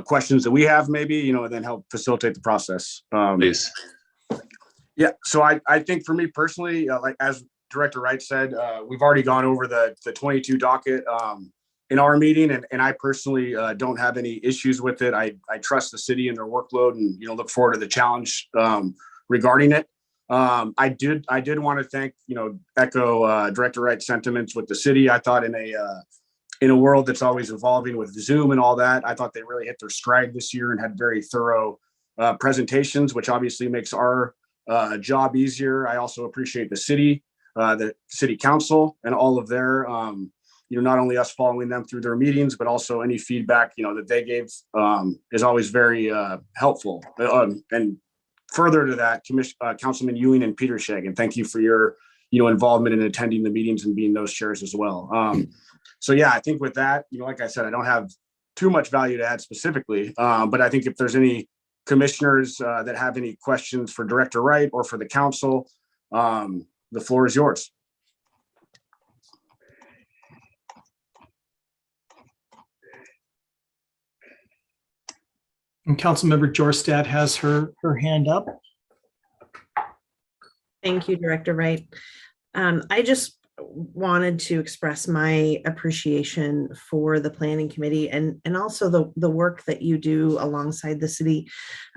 questions that we have, maybe, and then help facilitate the process. Please. Yeah, so I think for me personally, like as Director Wright said, we've already gone over the 22 docket in our meeting, and I personally don't have any issues with it. I trust the city and their workload, and look forward to the challenge regarding it. I did want to thank, echo Director Wright's sentiments with the city. I thought in a world that's always evolving with Zoom and all that, I thought they really hit their stride this year and had very thorough presentations, which obviously makes our job easier. I also appreciate the city council and all of their, not only us following them through their meetings, but also any feedback, that they gave is always very helpful. And further to that, Councilman Ewing and Peter Shagan, thank you for your, involvement in attending the meetings and being those chairs as well. So yeah, I think with that, like I said, I don't have too much value to add specifically, but I think if there's any commissioners that have any questions for Director Wright or for the council, the floor is yours. And Councilmember Jorstad has her hand up. Thank you, Director Wright. I just wanted to express my appreciation for the planning committee and also the work that you do alongside the city.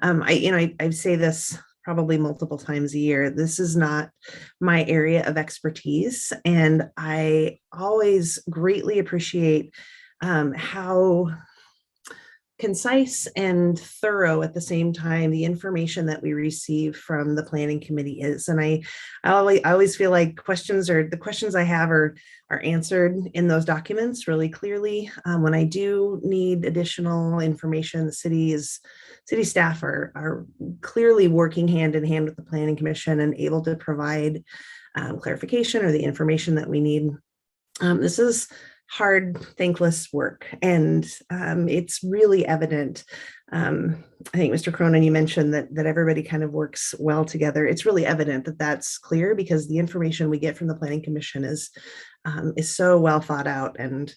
I say this probably multiple times a year. This is not my area of expertise, and I always greatly appreciate how concise and thorough at the same time the information that we receive from the planning committee is. And I always feel like the questions I have are answered in those documents really clearly. When I do need additional information, the city staff are clearly working hand in hand with the planning commission and able to provide clarification or the information that we need. This is hard, thankless work. And it's really evident. I think Mr. Cronin, you mentioned that everybody kind of works well together. It's really evident that that's clear because the information we get from the Planning Commission is so well thought out. And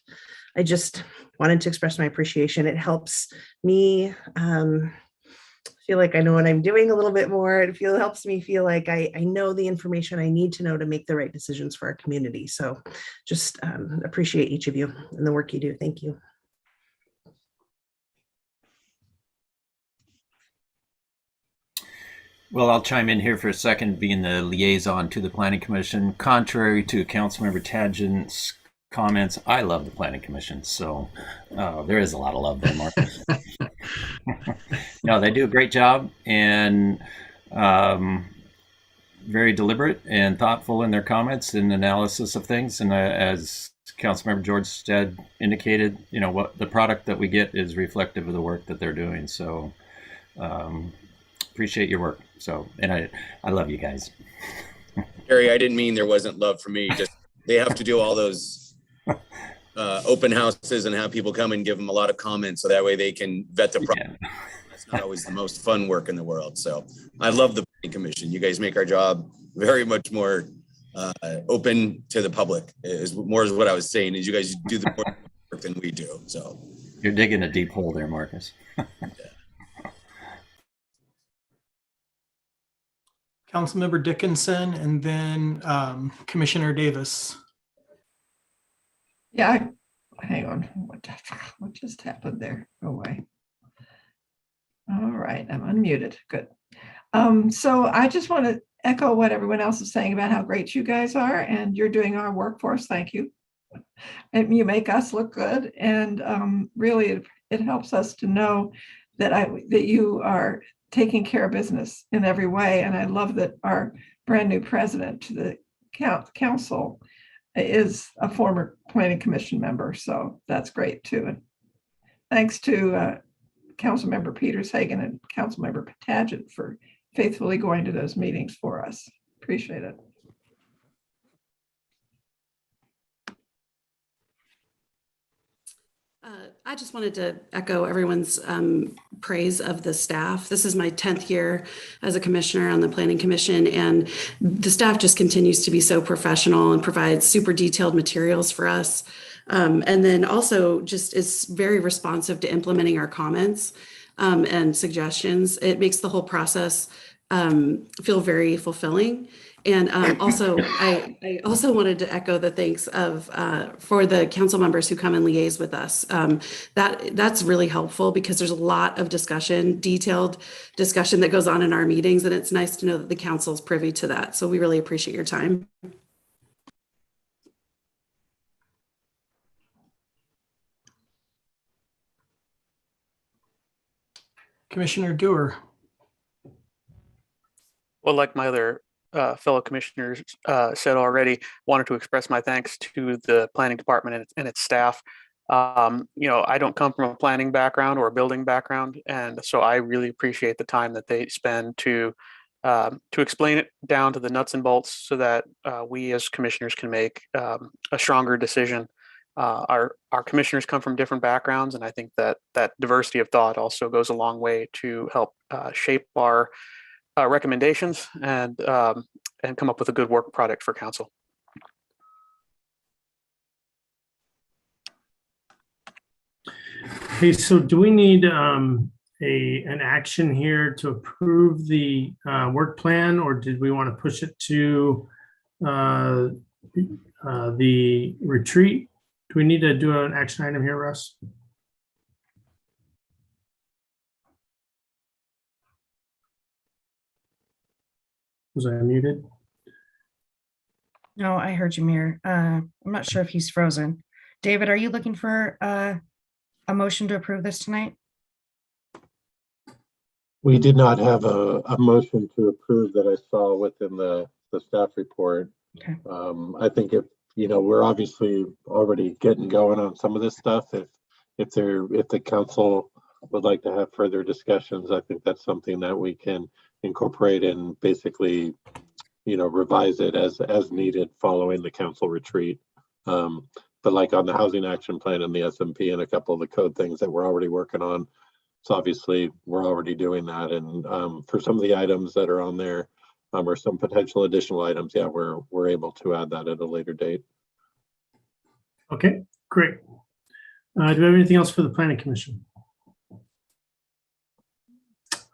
I just wanted to express my appreciation. It helps me feel like I know what I'm doing a little bit more. It helps me feel like I know the information I need to know to make the right decisions for our community. So just appreciate each of you and the work you do. Thank you. Well, I'll chime in here for a second, being the liaison to the Planning Commission. Contrary to Councilmember Tadgent's comments, I love the Planning Commission, so there is a lot of love there, Mark. No, they do a great job and very deliberate and thoughtful in their comments and analysis of things. And as Councilmember Jorstad indicated, what the product that we get is reflective of the work that they're doing. So appreciate your work. So, and I love you guys. Harry, I didn't mean there wasn't love for me. Just they have to do all those open houses and have people come and give them a lot of comments so that way they can vet the product. Yeah. That's not always the most fun work in the world. So I love the Planning Commission. You guys make our job very much more open to the public is more is what I was saying, is you guys do the more work than we do. So You're digging a deep hole there, Marcus. Councilmember Dickinson, and then Commissioner Davis. Yeah, hang on. What just happened there? Go away. All right, I'm unmuted. Good. So I just want to echo what everyone else is saying about how great you guys are, and you're doing our work for us. Thank you. And you make us look good, and really it helps us to know that you are taking care of business in every way. And I love that our brand new president to the council is a former planning commission member. So that's great too. And thanks to Councilmember Peters Hagan and Councilmember Paget for faithfully going to those meetings for us. Appreciate it. I just wanted to echo everyone's praise of the staff. This is my 10th year as a commissioner on the Planning Commission, and the staff just continues to be so professional and provides super detailed materials for us. And then also just is very responsive to implementing our comments and suggestions. It makes the whole process feel very fulfilling. And also, I also wanted to echo the thanks of for the council members who come and liaise with us. That's really helpful because there's a lot of discussion, detailed discussion that goes on in our meetings, and it's nice to know that the council is privy to that. So we really appreciate your time. Commissioner Dewar. Well, like my other fellow commissioners said already, wanted to express my thanks to the planning department and its staff. You know, I don't come from a planning background or a building background, and so I really appreciate the time that they spend to explain it down to the nuts and bolts so that we as commissioners can make a stronger decision. Our commissioners come from different backgrounds, and I think that diversity of thought also goes a long way to help shape our recommendations and come up with a good work product for council. Okay, so do we need an action here to approve the work plan, or did we want to push it to the retreat? Do we need to do an action item here, Russ? Was I muted? No, I heard you, Mayor. I'm not sure if he's frozen. David, are you looking for a motion to approve this tonight? We did not have a motion to approve that I saw within the staff report. Okay. I think if, you know, we're obviously already getting going on some of this stuff. If the council would like to have further discussions, I think that's something that we can incorporate and basically, you know, revise it as needed following the council retreat. But like on the housing action plan and the SMP and a couple of the code things that we're already working on, so obviously we're already doing that. And for some of the items that are on there, or some potential additional items, yeah, we're able to add that at a later date. Okay, great. Do we have anything else for the Planning Commission?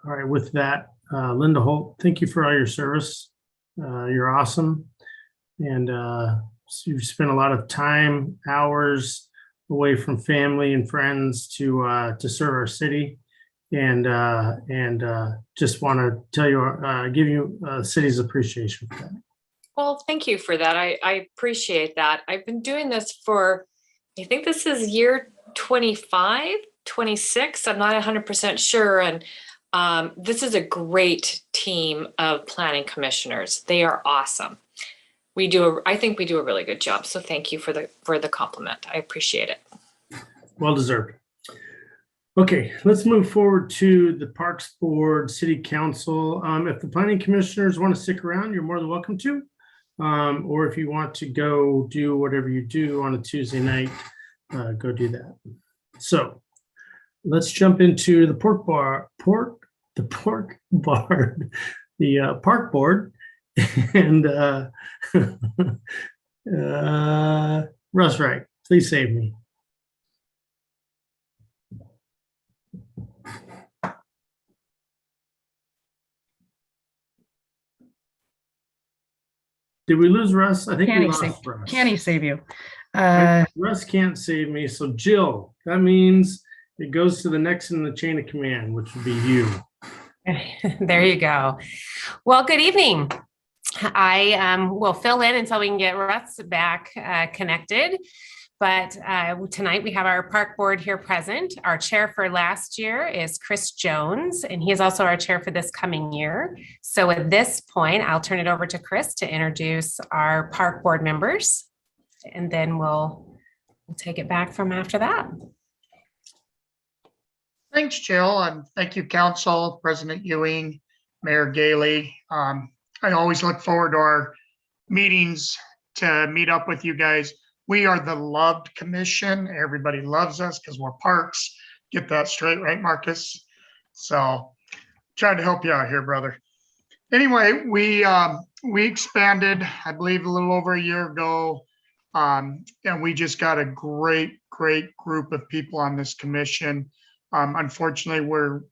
All right, with that, Linda Holt, thank you for all your service. You're awesome. And you've spent a lot of time, hours away from family and friends to serve our city. And just want to tell you, give you city's appreciation for that. Well, thank you for that. I appreciate that. I've been doing this for, I think this is year 25, 26. I'm not 100% sure. And this is a great team of planning commissioners. They are awesome. I think we do a really good job. So thank you for the compliment. I appreciate it. Well deserved. Okay, let's move forward to the Parks Board, City Council. If the planning commissioners want to stick around, you're more than welcome to. Or if you want to go do whatever you do on a Tuesday night, go do that. So let's jump into the Park Board. And Russ Wright, please save me. Did we lose Russ? I think we lost Russ. Can he save you? Russ can't save me. So Jill, that means it goes to the next in the chain of command, which would be you. There you go. Well, good evening. I will fill in until we can get Russ back connected. But tonight we have our park board here present. Our chair for last year is Chris Jones, and he is also our chair for this coming year. So at this point, I'll turn it over to Chris to introduce our park board members, and then we'll take it back from after that. Thanks, Jill, and thank you, Council, President Ewing, Mayor Gailey. I always look forward to our meetings to meet up with you guys. We are the loved commission. Everybody loves us because we're parks. Get that straight, right, Marcus? So trying to help you out here, brother. Anyway, we expanded, I believe, a little over a year ago, and we just got a great group of people on this commission. Unfortunately,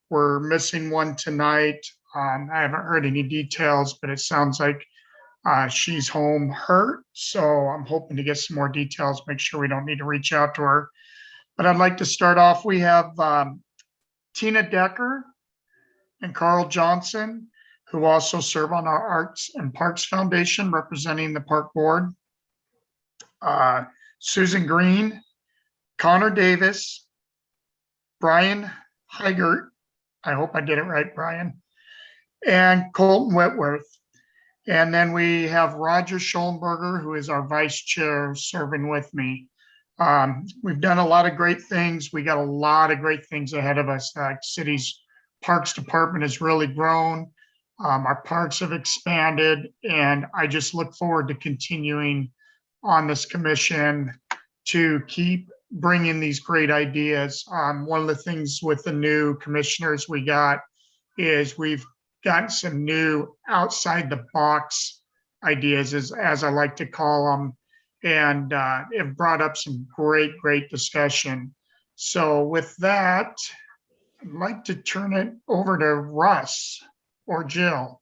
we're missing one tonight. I haven't heard any details, but it sounds like she's home hurt. So I'm hoping to get some more details, make sure we don't need to reach out to her. But I'd like to start off. We have Tina Decker and Carl Johnson, who also serve on our Arts and Parks Foundation, representing the park board. Susan Green, Connor Davis, Brian Heigert, I hope I did it right, Brian, and Colton Whitworth. And then we have Roger Schollenberger, who is our vice chair, serving with me. We've done a lot of great things. We got a lot of great things ahead of us. The city's parks department has really grown. Our parks have expanded, and I just look forward to continuing on this commission to keep bringing these great ideas. One of the things with the new commissioners we got is we've gotten some new outside the box ideas, as I like to call them, and it brought up some great discussion. So with that, I'd like to turn it over to Russ or Jill.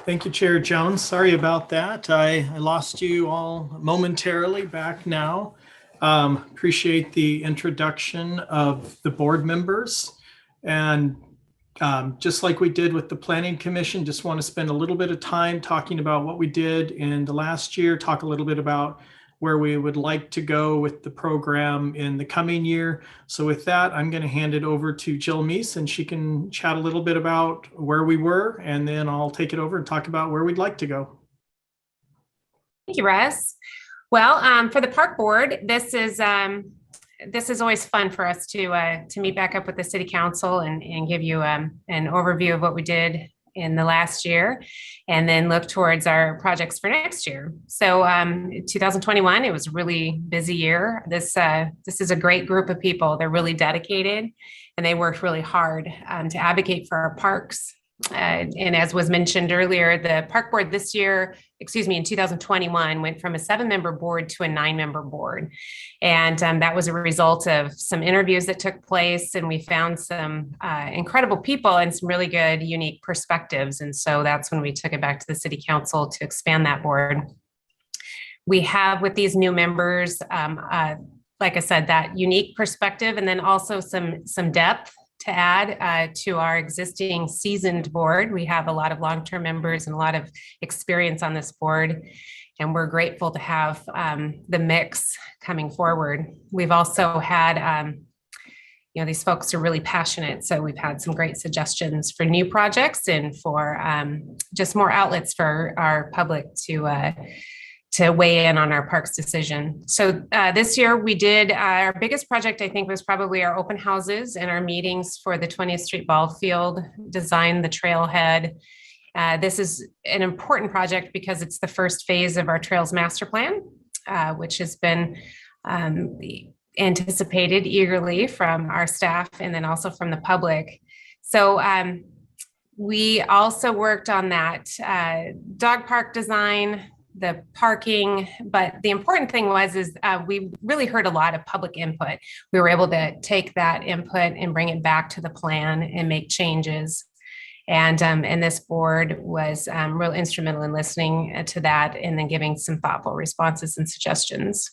Thank you, Chair Jones. Sorry about that. I lost you all momentarily. Back now. Appreciate the introduction of the board members. And just like we did with the Planning Commission, just want to spend a little bit of time talking about what we did in the last year, talk a little bit about where we would like to go with the program in the coming year. So with that, I'm going to hand it over to Jill Meese, and she can chat a little bit about where we were, and then I'll take it over and talk about where we'd like to go. Thank you, Russ. Well, for the park board, this is always fun for us to meet back up with the city council and give you an overview of what we did in the last year, and then look towards our projects for next year. So 2021, it was a really busy year. This is a great group of people. They're really dedicated, and they worked really hard to advocate for our parks. And as was mentioned earlier, the park board this year, in 2021, went from a 7-member board to a 9-member board. And that was a result of some interviews that took place, and we found some incredible people and some really good, unique perspectives. And so that's when we took it back to the city council to expand that board. We have, with these new members, like I said, that unique perspective, and then also some depth to add to our existing seasoned board. We have a lot of long-term members and a lot of experience on this board, and we're grateful to have the mix coming forward. We've also had, these folks are really passionate, so we've had some great suggestions for new projects and for just more outlets for our public to weigh in on our parks decision. So this year we did, our biggest project, I think, was probably our open houses and our meetings for the 20th Street Ball Field, design the Trailhead. This is an important project because it's the first phase of our Trails Master Plan, which has been anticipated eagerly from our staff and then also from the public. So We also worked on that dog park design, the parking, but the important thing is we really heard a lot of public input. We were able to take that input and bring it back to the plan and make changes. And this board was real instrumental in listening to that and then giving some thoughtful responses and suggestions.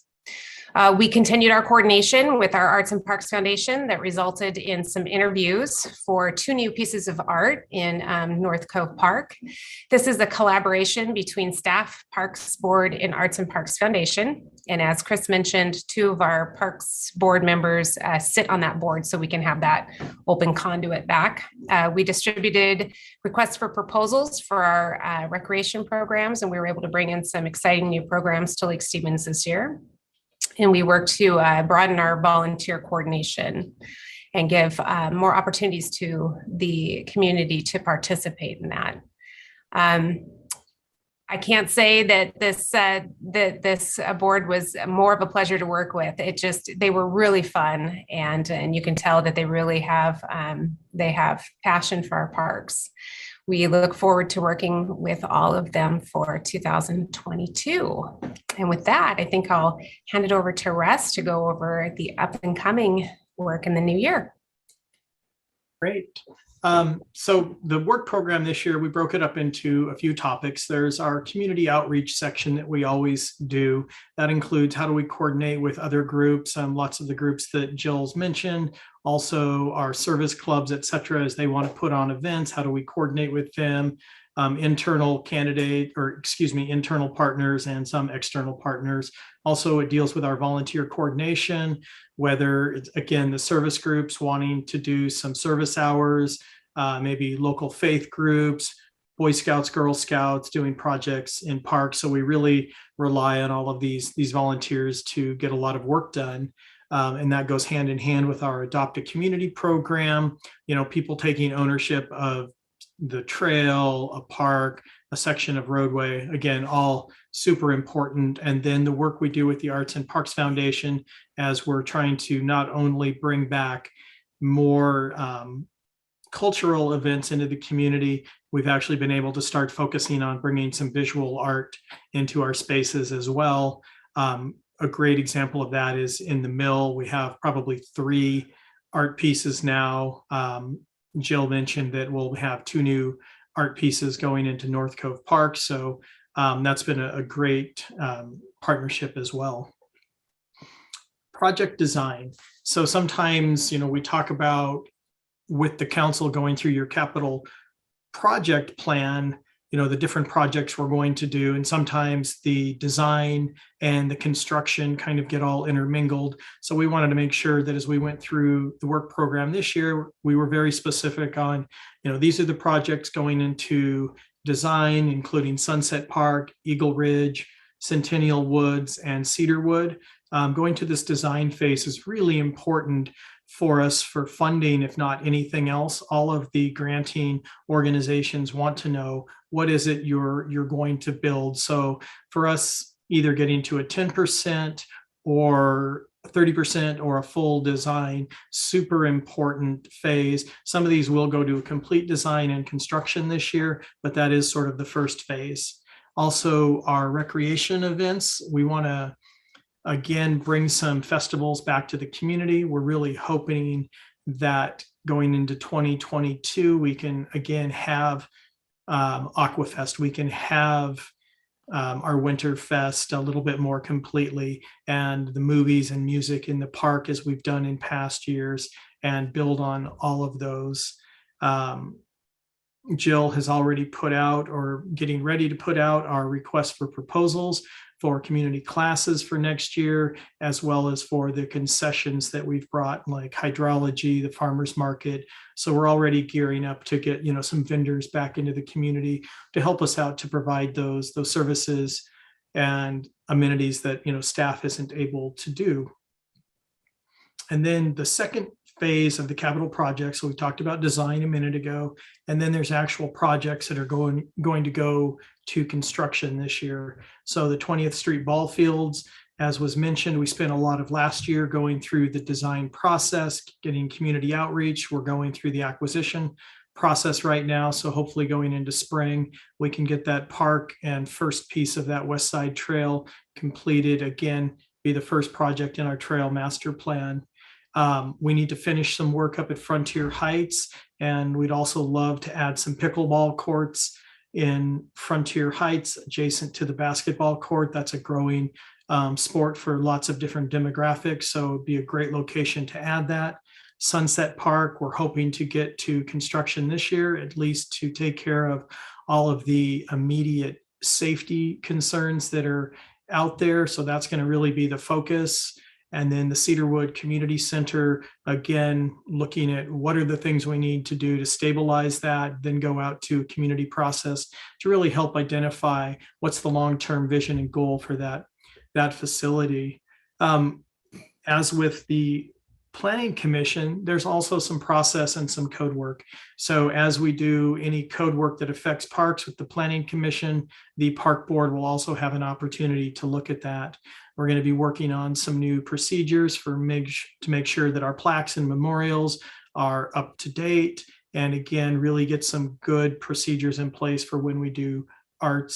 We continued our coordination with our Arts and Parks Foundation that resulted in some interviews for 2 new pieces of art in North Cove Park. This is a collaboration between staff, Parks Board, and Arts and Parks Foundation. And as Chris mentioned, 2 of our Parks Board members sit on that board so we can have that open conduit back. We distributed requests for proposals for our recreation programs, and we were able to bring in some exciting new programs to Lake Stevens this year. And we work to broaden our volunteer coordination and give more opportunities to the community to participate in that. I can't say that this board was more of a pleasure to work with. They were really fun, and you can tell that they really have passion for our parks. We look forward to working with all of them for 2022. And with that, I think I'll hand it over to Russ to go over the up and coming work in the new year. Great. So the work program this year, we broke it up into a few topics. There's our community outreach section that we always do. That includes how do we coordinate with other groups, lots of the groups that Jill's mentioned, also our service clubs, et cetera, as they want to put on events, how do we coordinate with them, internal partners and some external partners. Also, it deals with our volunteer coordination, whether it's, again, the service groups wanting to do some service hours, maybe local faith groups, Boy Scouts, Girl Scouts doing projects in parks. So we really rely on all of these volunteers to get a lot of work done. And that goes hand in hand with our Adopt a Community program, people taking ownership of the trail, a park, a section of roadway, again, all super important. And then the work we do with the Arts and Parks Foundation, as we're trying to not only bring back more cultural events into the community, we've actually been able to start focusing on bringing some visual art into our spaces as well. A great example of that is in the mill. We have probably 3 art pieces now. Jill mentioned that we'll have 2 new art pieces going into North Cove Park. So that's been a great partnership as well. Project design. So sometimes, we talk about with the council going through your capital project plan, the different projects we're going to do. And sometimes the design and the construction kind of get all intermingled. So we wanted to make sure that as we went through the work program this year, we were very specific on, these are the projects going into design, including Sunset Park, Eagle Ridge, Centennial Woods, and Cedarwood. Going to this design phase is really important for us for funding, if not anything else. All of the granting organizations want to know what is it you're going to build. So for us, either getting to a 10% or 30% or a full design, super important phase. Some of these will go to a complete design and construction this year, but that is sort of the first phase. Also, our recreation events, we want to again bring some festivals back to the community. We're really hoping that going into 2022, we can again have Aquafest, we can have our Winter Fest a little bit more completely, and the movies and music in the park as we've done in past years, and build on all of those. Jill has already put out, or getting ready to put out, our request for proposals for community classes for next year, as well as for the concessions that we've brought, like hydrology, the farmers market. So we're already gearing up to get some vendors back into the community to help us out to provide those services and amenities that staff isn't able to do. And then the second phase of the capital project, so we talked about design a minute ago, and then there's actual projects that are going to go to construction this year. So the 20th Street ball fields, as was mentioned, we spent a lot of last year going through the design process, getting community outreach. We're going through the acquisition process right now. So hopefully going into spring, we can get that park and first piece of that West Side Trail completed. Again, be the first project in our trail master plan. We need to finish some work up at Frontier Heights, and we'd also love to add some pickleball courts in Frontier Heights adjacent to the basketball court. That's a growing sport for lots of different demographics, so it'd be a great location to add that. Sunset Park, we're hoping to get to construction this year, at least to take care of all of the immediate safety concerns that are out there. So that's going to really be the focus. And then the Cedarwood Community Center, again, looking at what are the things we need to do to stabilize that, then go out to a community process to really help identify what's the long-term vision and goal for that facility. As with the Planning Commission, there's also some process and some code work. So as we do any code work that affects parks with the Planning Commission, the Park Board will also have an opportunity to look at that. We're going to be working on some new procedures to make sure that our plaques and memorials are up to date. And again, really get some good procedures in place for when we do art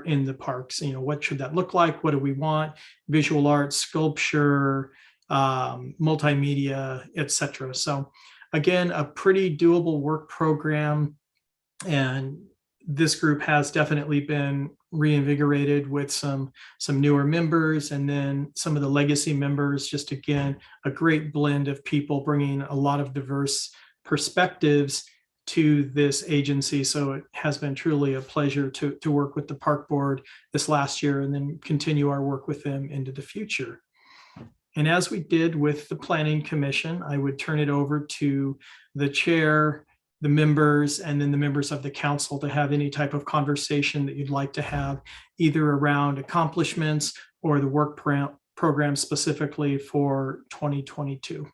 in the parks. You know, what should that look like? What do we want? Visual arts, sculpture, multimedia, etc. So again, a pretty doable work program. And this group has definitely been reinvigorated with some newer members, and then some of the legacy members. Just again, a great blend of people bringing a lot of diverse perspectives to this agency. So it has been truly a pleasure to work with the Park Board this last year, and then continue our work with them into the future. And as we did with the Planning Commission, I would turn it over to the chair, the members, and then the members of the council to have any type of conversation that you'd like to have, either around accomplishments or the work program specifically for 2022.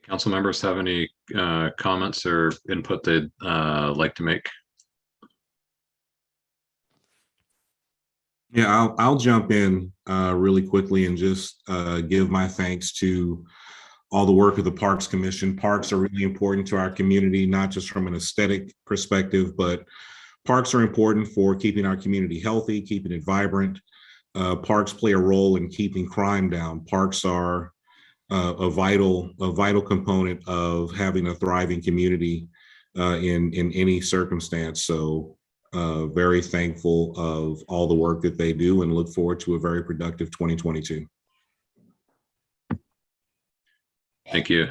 Council members have any comments or input they'd like to make? Yeah, I'll jump in really quickly and just give my thanks to all the work of the Parks Commission. Parks are really important to our community, not just from an aesthetic perspective, but parks are important for keeping our community healthy, keeping it vibrant. Parks play a role in keeping crime down. Parks are a vital component of having a thriving community in any circumstance. So very thankful of all the work that they do, and look forward to a very productive 2022. Thank you.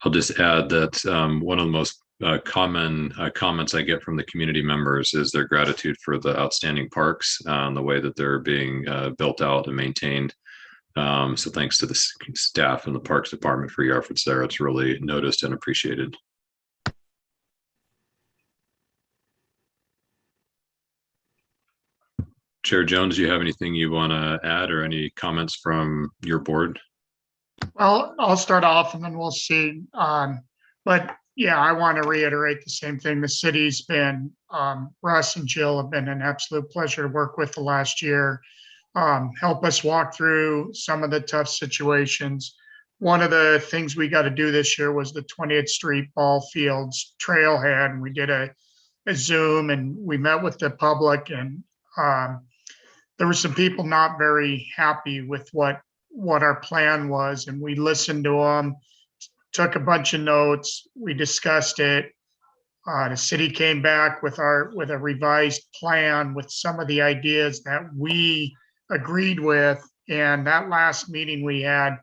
I'll just add that one of the most common comments I get from the community members is their gratitude for the outstanding parks and the way that they're being built out and maintained. So thanks to the staff and the Parks Department for your efforts there. It's really noticed and appreciated. Chair Jones, do you have anything you want to add, or any comments from your board? Well, I'll start off and then we'll see. But yeah, I want to reiterate the same thing. The city's been, Russ and Jill have been an absolute pleasure to work with the last year. Help us walk through some of the tough situations. One of the things we got to do this year was the 20th Street Ball Fields Trailhead. And we did a Zoom, and we met with the public, and there were some people not very happy with what our plan was, and we listened to them, took a bunch of notes, we discussed it. The city came back with a revised plan with some of the ideas that we agreed with, and that last meeting we had,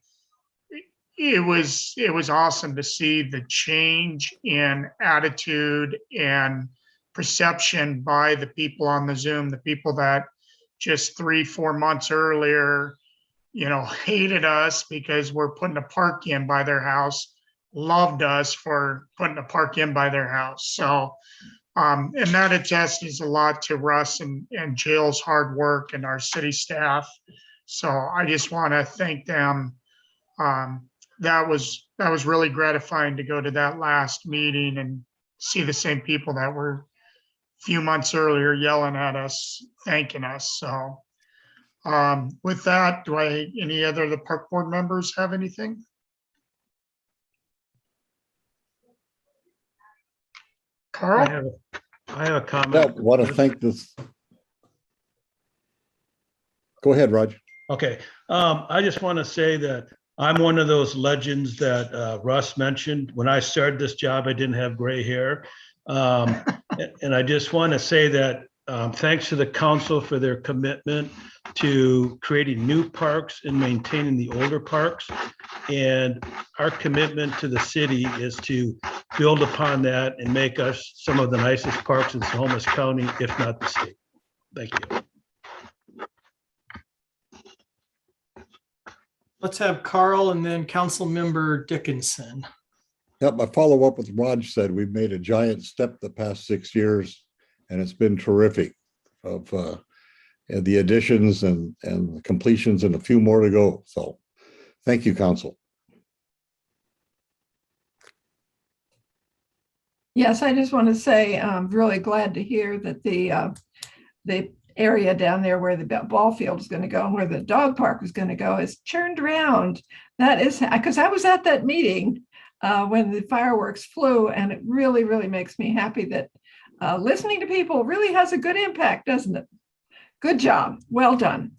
it was awesome to see the change in attitude and perception by the people on the Zoom, the people that just 3-4 months earlier, hated us because we're putting a park in by their house, loved us for putting a park in by their house. So, and that attests a lot to Russ and Jill's hard work and our city staff. So I just want to thank them. That was really gratifying to go to that last meeting and see the same people that were a few months earlier yelling at us, thanking us. So With that, any other of the park board members have anything? Carl? I have a comment. I want to thank this. Go ahead, Raj. Okay, I just want to say that I'm one of those legends that Russ mentioned. When I started this job, I didn't have gray hair. And I just want to say that thanks to the council for their commitment to creating new parks and maintaining the older parks. And our commitment to the city is to build upon that and make us some of the nicest parks in Snohomish County, if not the state. Thank you. Let's have Carl and then Council Member Dickinson. Yep, I follow up with what Raj said. We've made a giant step the past 6 years, and it's been terrific of the additions and the completions and a few more to go. So thank you, Council. Yes, I just want to say I'm really glad to hear that the area down there where the ball field is going to go and where the dog park is going to go is turned around. That is because I was at that meeting when the fireworks flew, and it really, really makes me happy that listening to people really has a good impact, doesn't it? Good job. Well done.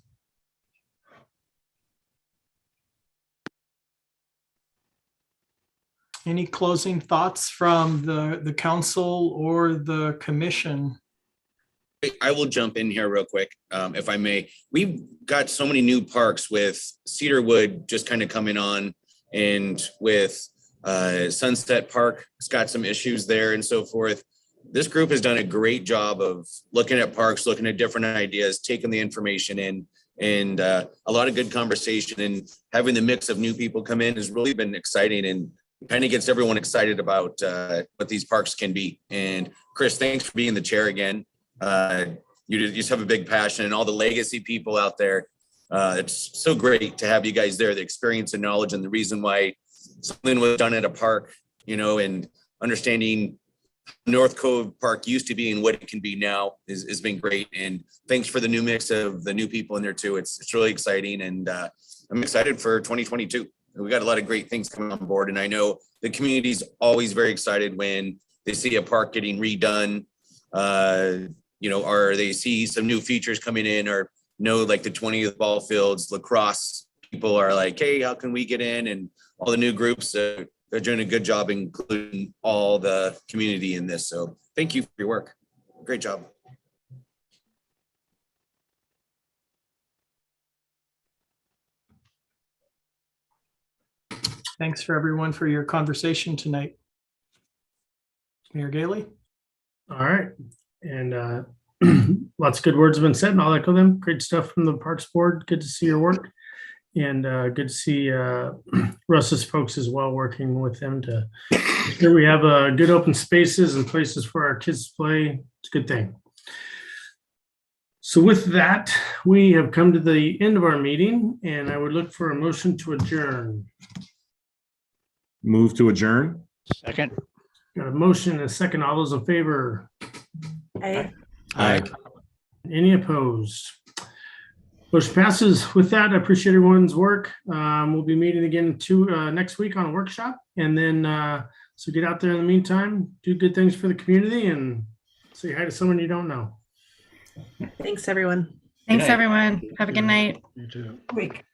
Any closing thoughts from the council or the commission? I will jump in here real quick, if I may. We've got so many new parks with Cedarwood just kind of coming on, and with Sunset Park, it's got some issues there and so forth. This group has done a great job of looking at parks, looking at different ideas, taking the information in, and a lot of good conversation, and having the mix of new people come in has really been exciting and kind of gets everyone excited about what these parks can be. And Chris, thanks for being the chair again. You just have a big passion, and all the legacy people out there. It's so great to have you guys there, the experience and knowledge, and the reason why something was done at a park, and understanding North Cove Park used to be and what it can be now has been great. And thanks for the new mix of the new people in there too. It's really exciting, and I'm excited for 2022. We got a lot of great things coming on board, and I know the community's always very excited when they see a park getting redone, or they see some new features coming in, or like the 20th ball fields, lacrosse people are like, hey, how can we get in? And all the new groups, they're doing a good job including all the community in this. So thank you for your work. Great job. Thanks for everyone for your conversation tonight. Mayor Gailey. All right. And lots of good words have been said, and I'll echo them. Great stuff from the Parks Board. Good to see your work. And good to see Russ's folks as well, working with them to make sure we have good open spaces and places for our kids to play. It's a good thing. So with that, we have come to the end of our meeting, and I would look for a motion to adjourn. Move to adjourn. Second. Got a motion and a second. All those in favor? Aye. Aye. Any opposed? Motion passes. With that, I appreciate everyone's work. We'll be meeting again next week on a workshop. And then, so get out there in the meantime, do good things for the community, and say hi to someone you don't know. Thanks, everyone. Thanks, everyone. Have a good night. You too. Week.